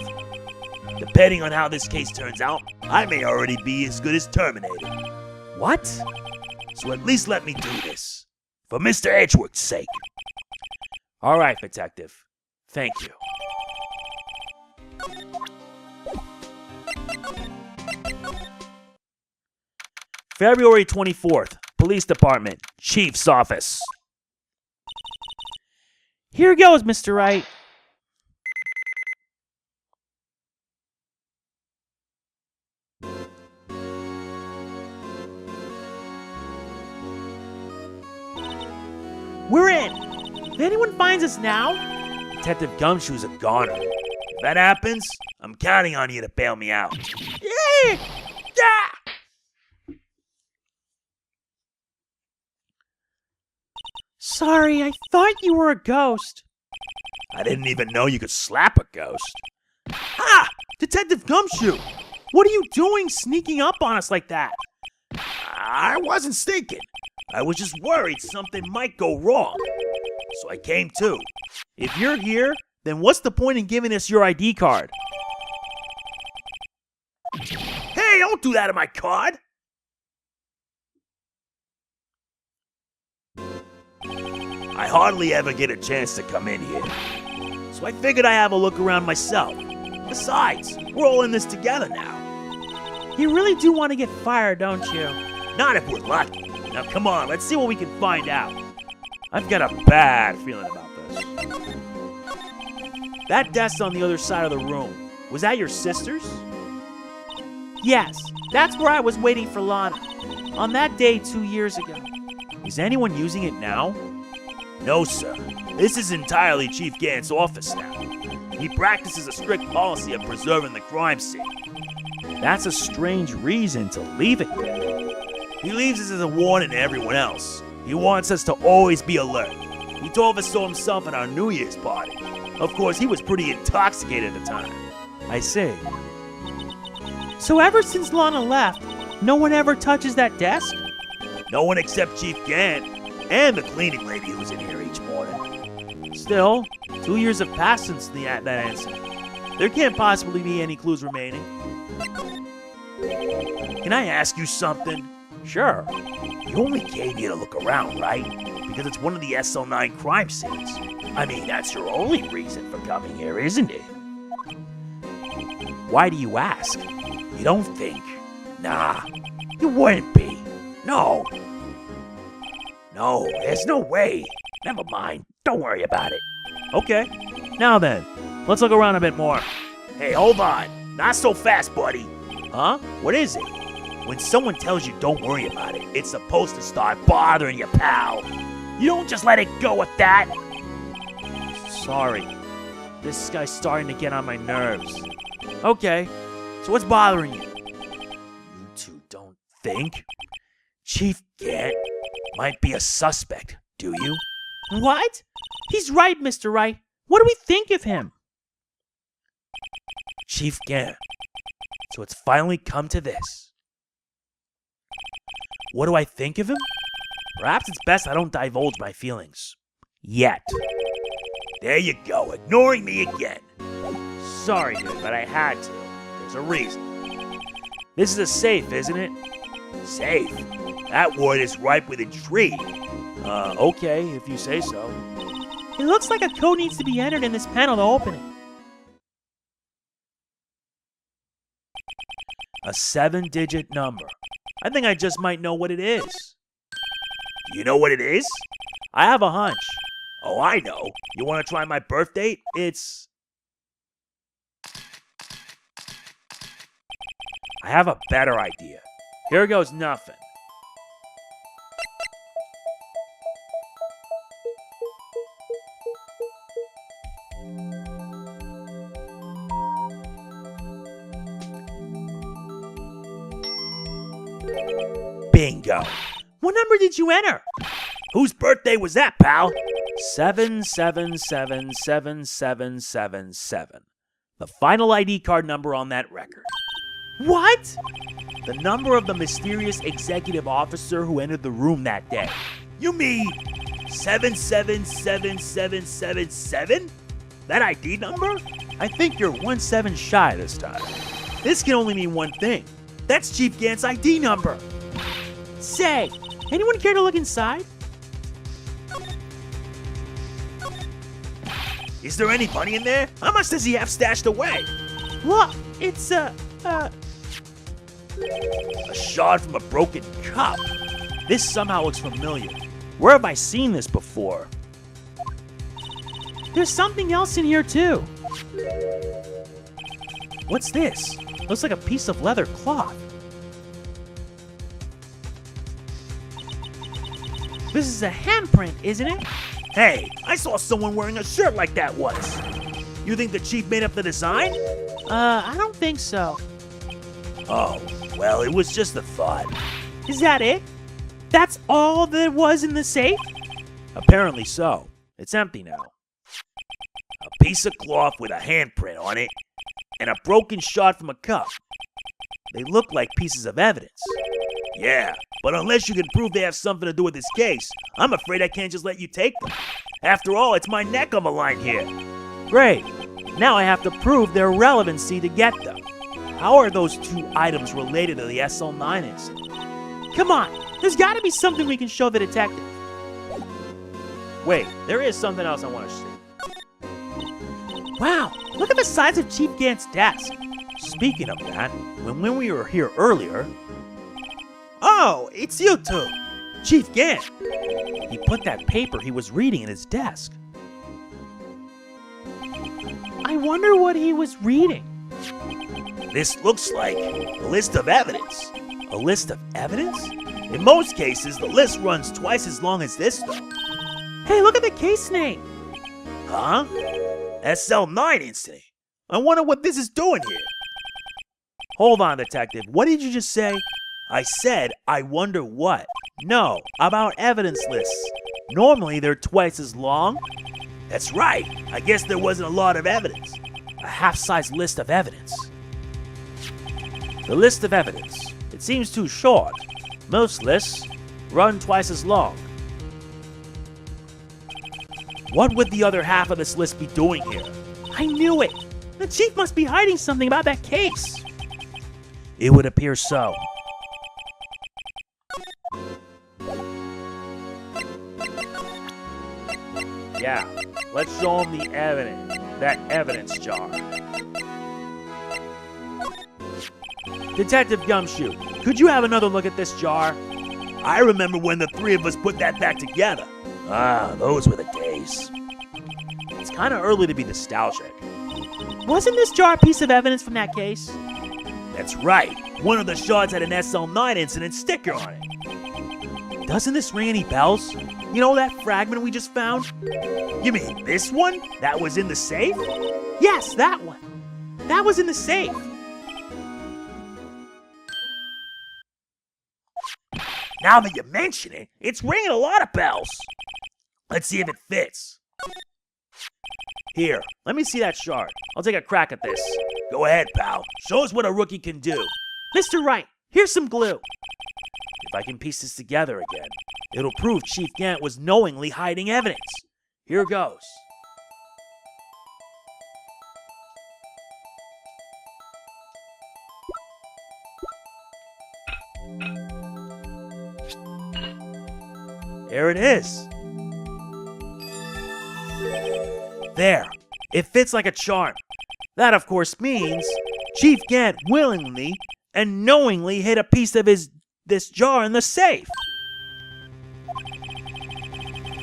Depending on how this case turns out, I may already be as good as terminated. What? So at least let me do this. For Mr. Edgeworth's sake. All right, detective. Thank you. February 24th, Police Department, Chief's Office. Here goes, Mr. Wright. We're in. If anyone finds us now... Detective Gumshoe's a goner. If that happens, I'm counting on you to bail me out. Yeah! Sorry, I thought you were a ghost. I didn't even know you could slap a ghost. Ah! Detective Gumshoe! What are you doing sneaking up on us like that? I wasn't sneaking. I was just worried something might go wrong. So I came too. If you're here, then what's the point in giving us your ID card? Hey, don't do that to my card! I hardly ever get a chance to come in here. So I figured I'd have a look around myself. Besides, we're all in this together now. You really do want to get fired, don't you? Not if we're lucky. Now come on, let's see what we can find out. I've got a bad feeling about this. That desk on the other side of the room, was that your sister's? Yes, that's where I was waiting for Lana. On that day 2 years ago. Is anyone using it now? No, sir. This is entirely Chief Gant's office now. He practices a strict policy of preserving the crime scene. That's a strange reason to leave it there. He leaves us as a warning to everyone else. He wants us to always be alert. He told us so himself at our New Year's party. Of course, he was pretty intoxicated at the time. I see. So ever since Lana left, no one ever touches that desk? No one except Chief Gant. And the cleaning lady who's in here each morning. Still, 2 years have passed since that incident. There can't possibly be any clues remaining. Can I ask you something? Sure. You only came here to look around, right? Because it's one of the SL9 crime scenes. I mean, that's your only reason for coming here, isn't it? Why do you ask? You don't think? Nah, you wouldn't be. No. No, there's no way. Never mind. Don't worry about it. Okay. Now then, let's look around a bit more. Hey, hold on. Not so fast, buddy. Huh? What is it? When someone tells you don't worry about it, it's supposed to start bothering you, pal. You don't just let it go at that. Sorry. This guy's starting to get on my nerves. Okay, so what's bothering you? You two don't think Chief Gant might be a suspect, do you? What? He's right, Mr. Wright. What do we think of him? Chief Gant. So it's finally come to this. What do I think of him? Perhaps it's best I don't divulge my feelings. Yet. There you go, ignoring me again. Sorry, dude, but I had to. There's a reason. This is a safe, isn't it? Safe? That word is ripe with intrigue. Okay, if you say so. It looks like a code needs to be entered in this panel to open it. A 7-digit number. I think I just might know what it is. You know what it is? I have a hunch. Oh, I know. You want to try my birth date? It's... I have a better idea. Here goes nothing. Bingo. What number did you enter? Whose birthday was that, pal? 7777777. The final ID card number on that record. What? The number of the mysterious executive officer who entered the room that day. You mean 777777? That ID number? I think you're 1 7 shy this time. This can only mean one thing. That's Chief Gant's ID number. Say, anyone care to look inside? Is there any money in there? How much does he have stashed away? Look, it's A shard from a broken cup. This somehow looks familiar. Where have I seen this before? There's something else in here too. What's this? Looks like a piece of leather cloth. This is a handprint, isn't it? Hey, I saw someone wearing a shirt like that once. You think the chief made up the design? I don't think so. Oh, well, it was just a thought. Is that it? That's all that was in the safe? Apparently so. It's empty now. A piece of cloth with a handprint on it, and a broken shard from a cup. They look like pieces of evidence. Yeah, but unless you can prove they have something to do with this case, I'm afraid I can't just let you take them. After all, it's my neck on the line here. Great. Now I have to prove their relevancy to get them. How are those two items related to the SL9 incident? Come on, there's got to be something we can show the detective. Wait, there is something else I want to see. Wow, look at the size of Chief Gant's desk. Speaking of that, when we were here earlier... Oh, it's you two. Chief Gant! He put that paper he was reading in his desk. I wonder what he was reading. This looks like a list of evidence. A list of evidence? In most cases, the list runs twice as long as this, though. Hey, look at the case name. Huh? SL9 incident. I wonder what this is doing here. Hold on, detective. What did you just say? I said, I wonder what. No, about evidence lists. Normally, they're twice as long. That's right. I guess there wasn't a lot of evidence. A half-size list of evidence. The list of evidence. It seems too short. Most lists run twice as long. What would the other half of this list be doing here? I knew it! The chief must be hiding something about that case! It would appear so. Yeah, let's show him the evidence. That evidence jar. Detective Gumshoe, could you have another look at this jar? I remember when the three of us put that back together. Ah, those were the days. It's kind of early to be nostalgic. Wasn't this jar a piece of evidence from that case? That's right. One of the shards had an SL9 incident sticker on it. Doesn't this ring any bells? You know that fragment we just found? You mean this one? That was in the safe? Yes, that one. That was in the safe. Now that you mention it, it's ringing a lot of bells. Let's see if it fits. Here, let me see that shard. I'll take a crack at this. Go ahead, pal. Show us what a rookie can do. Mr. Wright, here's some glue. If I can piece this together again, it'll prove Chief Gant was knowingly hiding evidence. Here goes. There it is. There. It fits like a charm. That, of course, means Chief Gant willingly and knowingly hid a piece of this jar in the safe.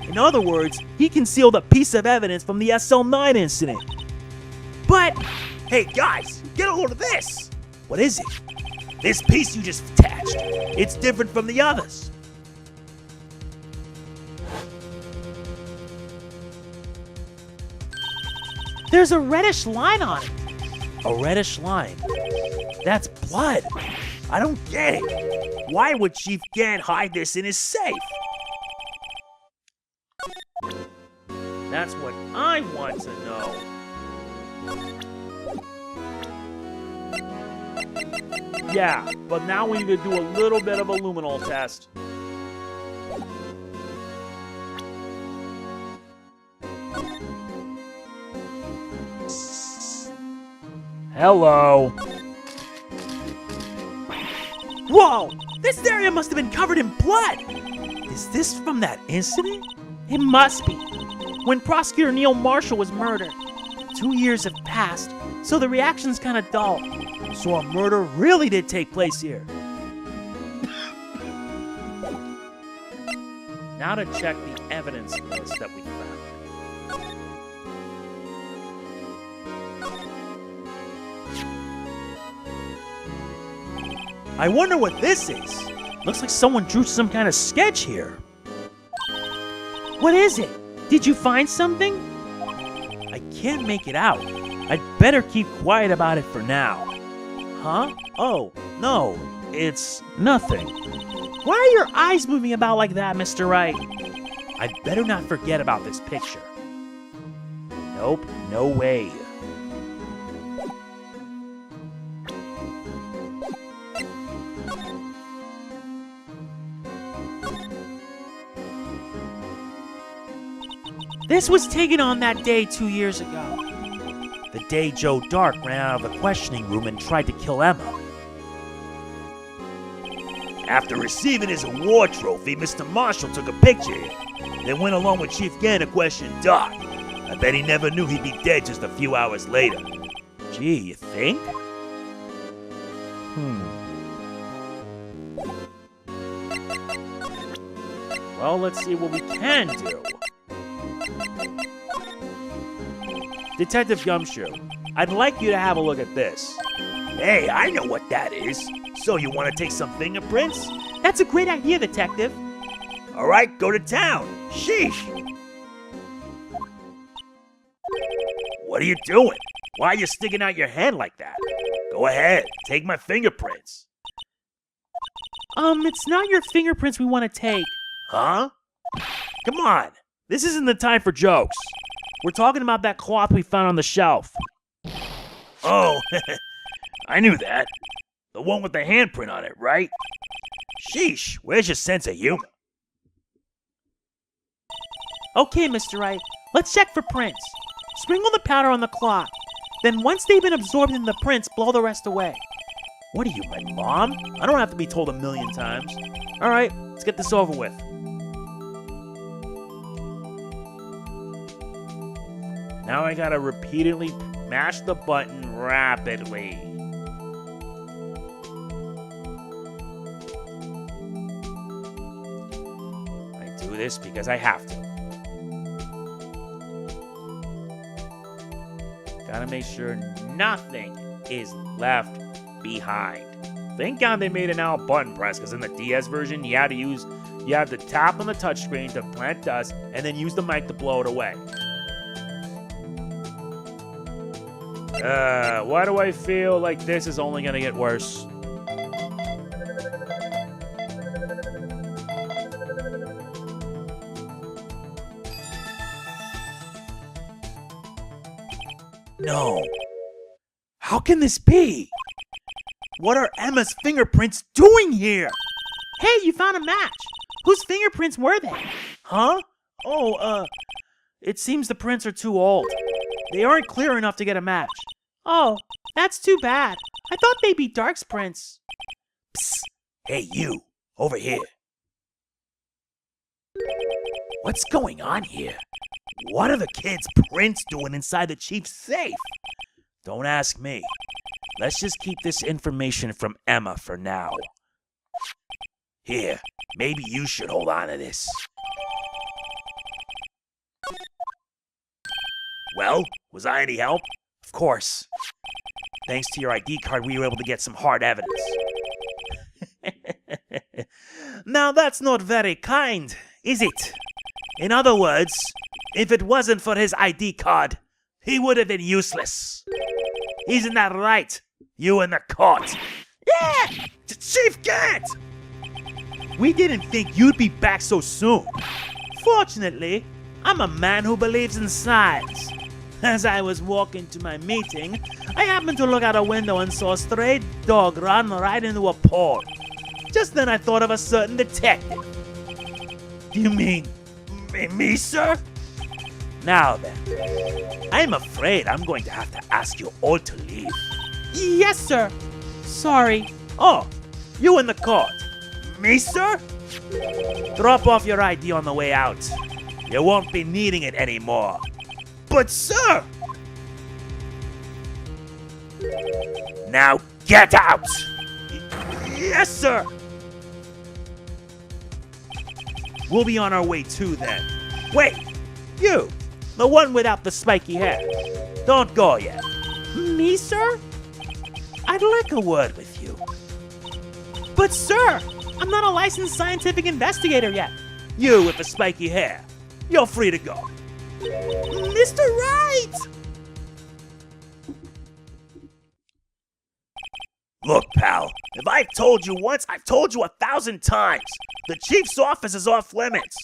In other words, he concealed a piece of evidence from the SL9 incident. But, hey guys, get a hold of this! What is it? This piece you just attached. It's different from the others. There's a reddish line on it. A reddish line. That's blood. I don't get it. Why would Chief Gant hide this in his safe? That's what I want to know. Yeah, but now we need to do a little bit of a luminol test. Hello. Whoa! This area must have been covered in blood! Is this from that incident? It must be. When Prosecutor Neil Marshall was murdered. 2 years have passed, so the reaction's kind of dull. So a murder really did take place here. Now to check the evidence list that we found. I wonder what this is. Looks like someone drew some kind of sketch here. What is it? Did you find something? I can't make it out. I'd better keep quiet about it for now. Huh? Oh, no. It's nothing. Why are your eyes moving about like that, Mr. Wright? I'd better not forget about this picture. Nope, no way. This was taken on that day 2 years ago. The day Joe Dark ran out of the questioning room and tried to kill Emma. After receiving his award trophy, Mr. Marshall took a picture, then went along with Chief Gant to question Dark. I bet he never knew he'd be dead just a few hours later. Gee, you think? Well, let's see what we can do. Detective Gumshoe, I'd like you to have a look at this. Hey, I know what that is. So you want to take some fingerprints? That's a great idea, Detective. All right, go to town. Sheesh. What are you doing? Why are you sticking out your hand like that? Go ahead, take my fingerprints. It's not your fingerprints we want to take. Huh? Come on, this isn't the time for jokes. We're talking about that cloth we found on the shelf. Oh, I knew that. The one with the handprint on it, right? Sheesh, where's your sense of humor? Okay, Mr. Wright, Let's check for prints. Sprinkle the powder on the cloth. Then once they've been absorbed in the prints, blow the rest away. What are you, my mom? I don't have to be told a million times. Alright, let's get this over with. Now I gotta repeatedly mash the button rapidly. I do this because I have to. Gotta make sure nothing is left behind. Thank God they made an out button press, because in the DS version you had to tap on the touchscreen to plant dust and then use the mic to blow it away. Why do I feel like this is only gonna get worse? No. How can this be? What are Emma's fingerprints doing here? Hey, you found a match. Whose fingerprints were they? Huh? Oh, it seems the prints are too old. They aren't clear enough to get a match. Oh, that's too bad. I thought they'd be Dark's prints. Psst. Hey, you. Over here. What's going on here? What are the kids' prints doing inside the chief's safe? Don't ask me. Let's just keep this information from Emma for now. Here, maybe you should hold on to this. Well, was I any help? Of course. Thanks to your ID card, we were able to get some hard evidence. Now that's not very kind, is it? In other words, if it wasn't for his ID card, he would have been useless. Isn't that right? You in the court. Yeah! Chief Gant! We didn't think you'd be back so soon. Fortunately, I'm a man who believes in signs. As I was walking to my meeting, I happened to look out a window and saw a stray dog run right into a pole. Just then I thought of a certain detective. Do you mean me, sir? Now then, I'm afraid I'm going to have to ask you all to leave. Yes, sir. Sorry. Oh, you in the court. Me, sir? Drop off your ID on the way out. You won't be needing it anymore. But, sir! Now get out! Yes, sir! We'll be on our way too then. Wait! You! The one without the spiky hair. Don't go yet. Me, sir? I'd like a word with you. But, sir, I'm not a licensed scientific investigator yet. You with the spiky hair. You're free to go. Mr. Wright! Look, pal, if I've told you once, I've told you 1,000 times. The chief's office is off limits.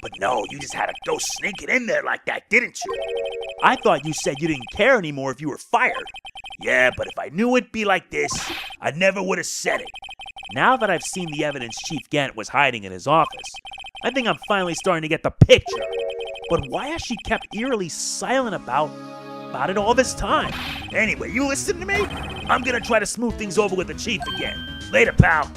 But no, you just had to go sneaking in there like that, didn't you? I thought you said you didn't care anymore if you were fired. Yeah, but if I knew it'd be like this, I never would have said it. Now that I've seen the evidence Chief Gant was hiding in his office, I think I'm finally starting to get the picture. But why has she kept eerily silent about it all this time? Anyway, you listen to me? I'm gonna try to smooth things over with the chief again. Later, pal.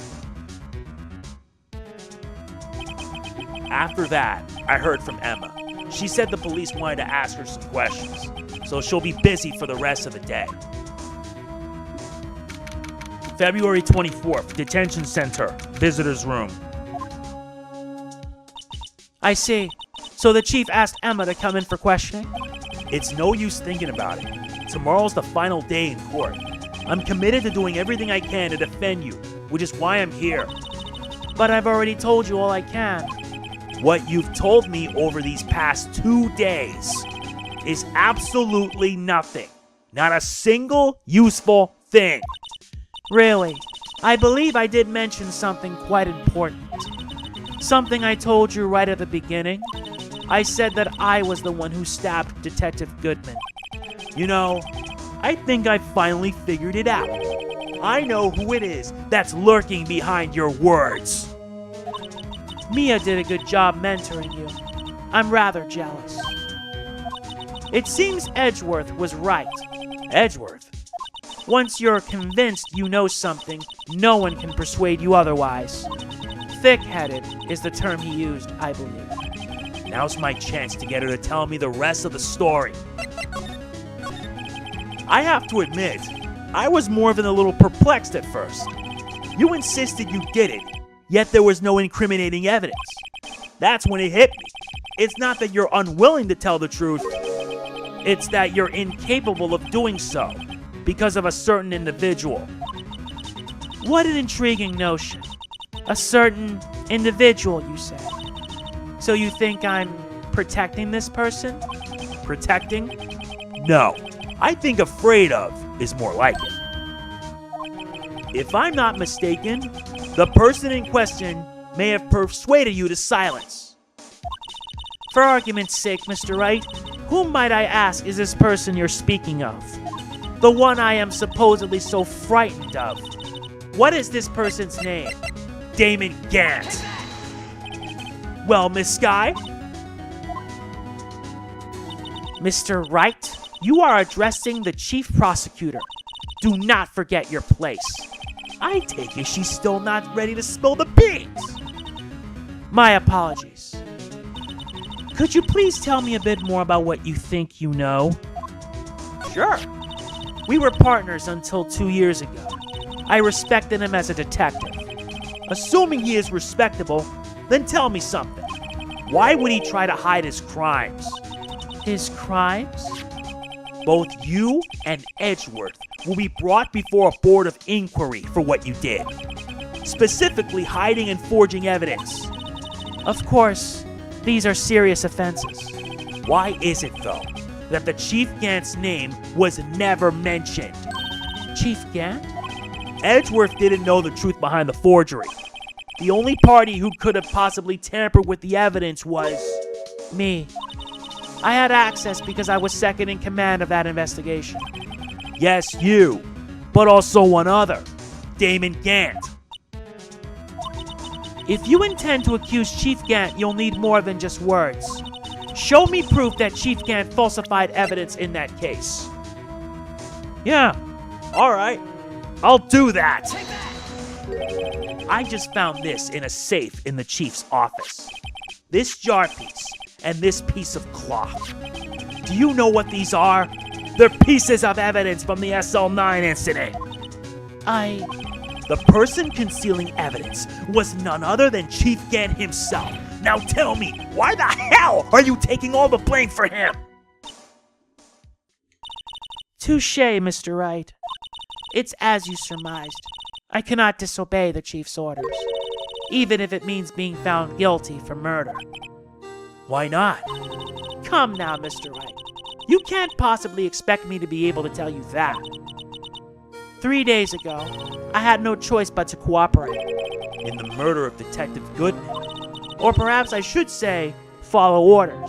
After that, I heard from Emma. She said the police wanted to ask her some questions, so she'll be busy for the rest of the day. February 24th, Detention Center, Visitor's Room. I see. So the chief asked Emma to come in for questioning? It's no use thinking about it. Tomorrow's the final day in court. I'm committed to doing everything I can to defend you, which is why I'm here. But I've already told you all I can. What you've told me over these past 2 days is absolutely nothing. Not a single useful thing. Really, I believe I did mention something quite important. Something I told you right at the beginning. I said that I was the one who stabbed Detective Goodman. You know, I think I finally figured it out. I know who it is that's lurking behind your words. Mia did a good job mentoring you. I'm rather jealous. It seems Edgeworth was right. Edgeworth? Once you're convinced you know something, no one can persuade you otherwise. Thick-headed is the term he used, I believe. Now's my chance to get her to tell me the rest of the story. I have to admit, I was more than a little perplexed at first. You insisted you did it, yet there was no incriminating evidence. That's when it hit me. It's not that you're unwilling to tell the truth. It's that you're incapable of doing so because of a certain individual. What an intriguing notion. A certain individual, you say. So you think I'm protecting this person? Protecting? No. I think afraid of is more like it. If I'm not mistaken, the person in question may have persuaded you to silence. For argument's sake, Mr. Wright, whom might I ask is this person you're speaking of? The one I am supposedly so frightened of. What is this person's name? Damon Gant. Well, Miss Skye? Mr. Wright, you are addressing the chief prosecutor. Do not forget your place. I take it she's still not ready to spill the beans. My apologies. Could you please tell me a bit more about what you think you know? Sure. We were partners until 2 years ago. I respected him as a detective. Assuming he is respectable, then tell me something. Why would he try to hide his crimes? His crimes? Both you and Edgeworth will be brought before a board of inquiry for what you did. Specifically, hiding and forging evidence. Of course, these are serious offenses. Why is it, though, that the Chief Gant's name was never mentioned? Chief Gant? Edgeworth didn't know the truth behind the forgery. The only party who could have possibly tampered with the evidence was me. I had access because I was second in command of that investigation. Yes, you, but also one other, Damon Gant. If you intend to accuse Chief Gant, you'll need more than just words. Show me proof that Chief Gant falsified evidence in that case. Yeah, all right, I'll do that. I just found this in a safe in the chief's office. This jar piece and this piece of cloth. Do you know what these are? They're pieces of evidence from the SL9 incident. The person concealing evidence was none other than Chief Gant himself. Now tell me, why the hell are you taking all the blame for him? Touché, Mr. Wright. It's as you surmised. I cannot disobey the chief's orders, even if it means being found guilty for murder. Why not? Come now, Mr. Wright. You can't possibly expect me to be able to tell you that. 3 days ago, I had no choice but to cooperate. In the murder of Detective Goodman. Or perhaps I should say, follow orders.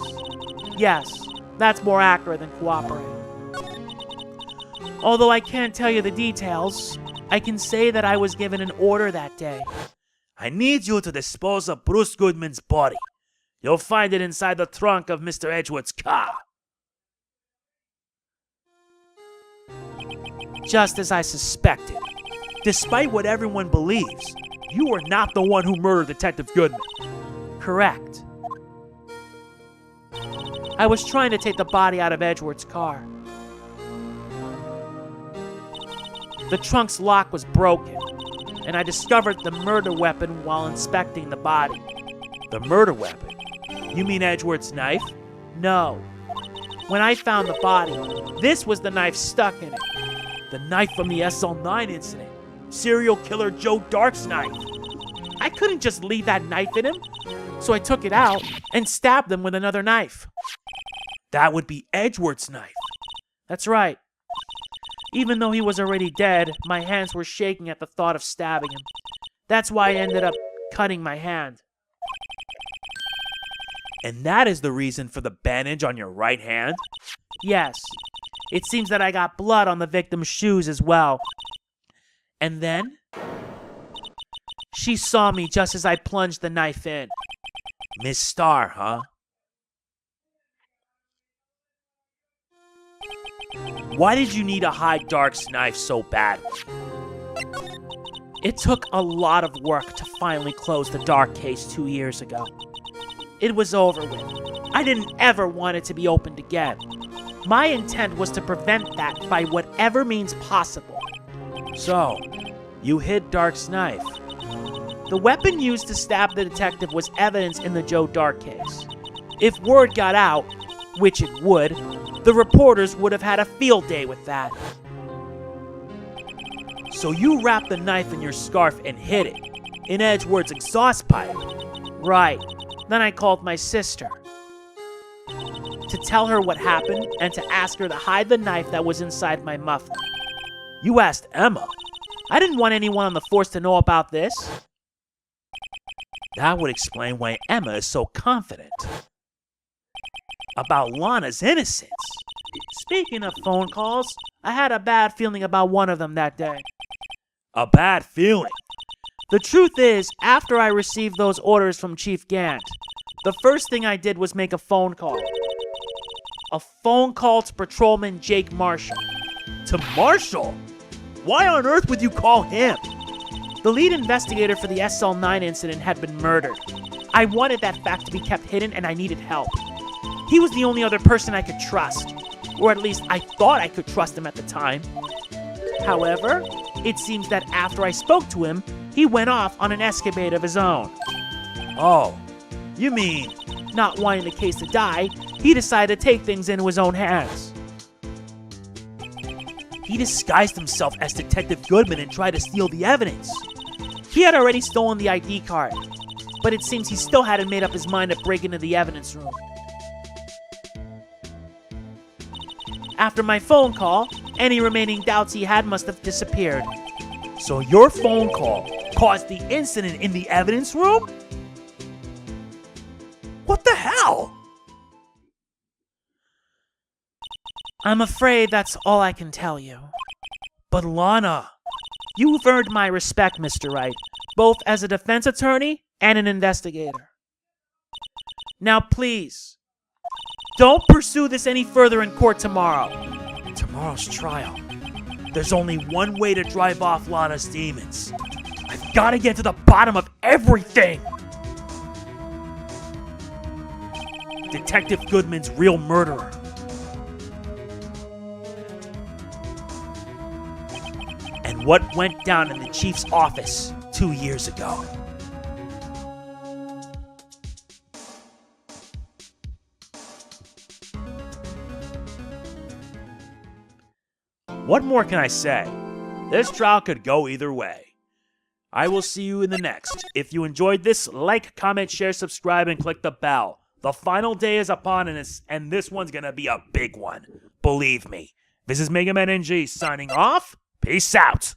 Yes, that's more accurate than cooperate. Although I can't tell you the details, I can say that I was given an order that day. I need you to dispose of Bruce Goodman's body. You'll find it inside the trunk of Mr. Edgeworth's car. Just as I suspected. Despite what everyone believes, you were not the one who murdered Detective Goodman. Correct. I was trying to take the body out of Edgeworth's car. The trunk's lock was broken, and I discovered the murder weapon while inspecting the body. The murder weapon? You mean Edgeworth's knife? No. When I found the body, this was the knife stuck in it. The knife from the SL9 incident. Serial killer Joe Dark's knife. I couldn't just leave that knife in him, so I took it out and stabbed him with another knife. That would be Edgeworth's knife. That's right. Even though he was already dead, my hands were shaking at the thought of stabbing him. That's why I ended up cutting my hand. And that is the reason for the bandage on your right hand? Yes. It seems that I got blood on the victim's shoes as well. And then, she saw me just as I plunged the knife in. Miss Starr, huh? Why did you need to hide Dark's knife so badly? It took a lot of work to finally close the Dark case 2 years ago. It was over with. I didn't ever want it to be opened again. My intent was to prevent that by whatever means possible. So, you hid Dark's knife. The weapon used to stab the detective was evidence in the Joe Dark case. If word got out, which it would, the reporters would have had a field day with that. So you wrapped the knife in your scarf and hid it in Edgeworth's exhaust pipe. Right. Then I called my sister to tell her what happened and to ask her to hide the knife that was inside my muffler. You asked Emma. I didn't want anyone on the force to know about this. That would explain why Emma is so confident about Lana's innocence. Speaking of phone calls, I had a bad feeling about one of them that day. A bad feeling? The truth is, after I received those orders from Chief Gant, the first thing I did was make a phone call. A phone call to Patrolman Jake Marshall. To Marshall? Why on earth would you call him? The lead investigator for the SL9 incident had been murdered. I wanted that fact to be kept hidden and I needed help. He was the only other person I could trust. Or at least I thought I could trust him at the time. However, it seems that after I spoke to him, he went off on an escapade of his own. Oh, you mean... Not wanting the case to die, he decided to take things into his own hands. He disguised himself as Detective Goodman and tried to steal the evidence. He had already stolen the ID card, but it seems he still hadn't made up his mind to break into the evidence room. After my phone call, any remaining doubts he had must have disappeared. So your phone call caused the incident in the evidence room? What the hell? I'm afraid that's all I can tell you. But Lana... You've earned my respect, Mr. Wright, both as a defense attorney and an investigator. Now please, don't pursue this any further in court tomorrow. Tomorrow's trial. There's only one way to drive off Lana's demons. I've got to get to the bottom of everything! Detective Goodman's real murderer. And what went down in the chief's office 2 years ago. What more can I say? This trial could go either way. I will see you in the next. If you enjoyed this, like, comment, share, subscribe, and click the bell. The final day is upon us, and this one's gonna be a big one. Believe me. This is MegamanNG signing off. Peace out.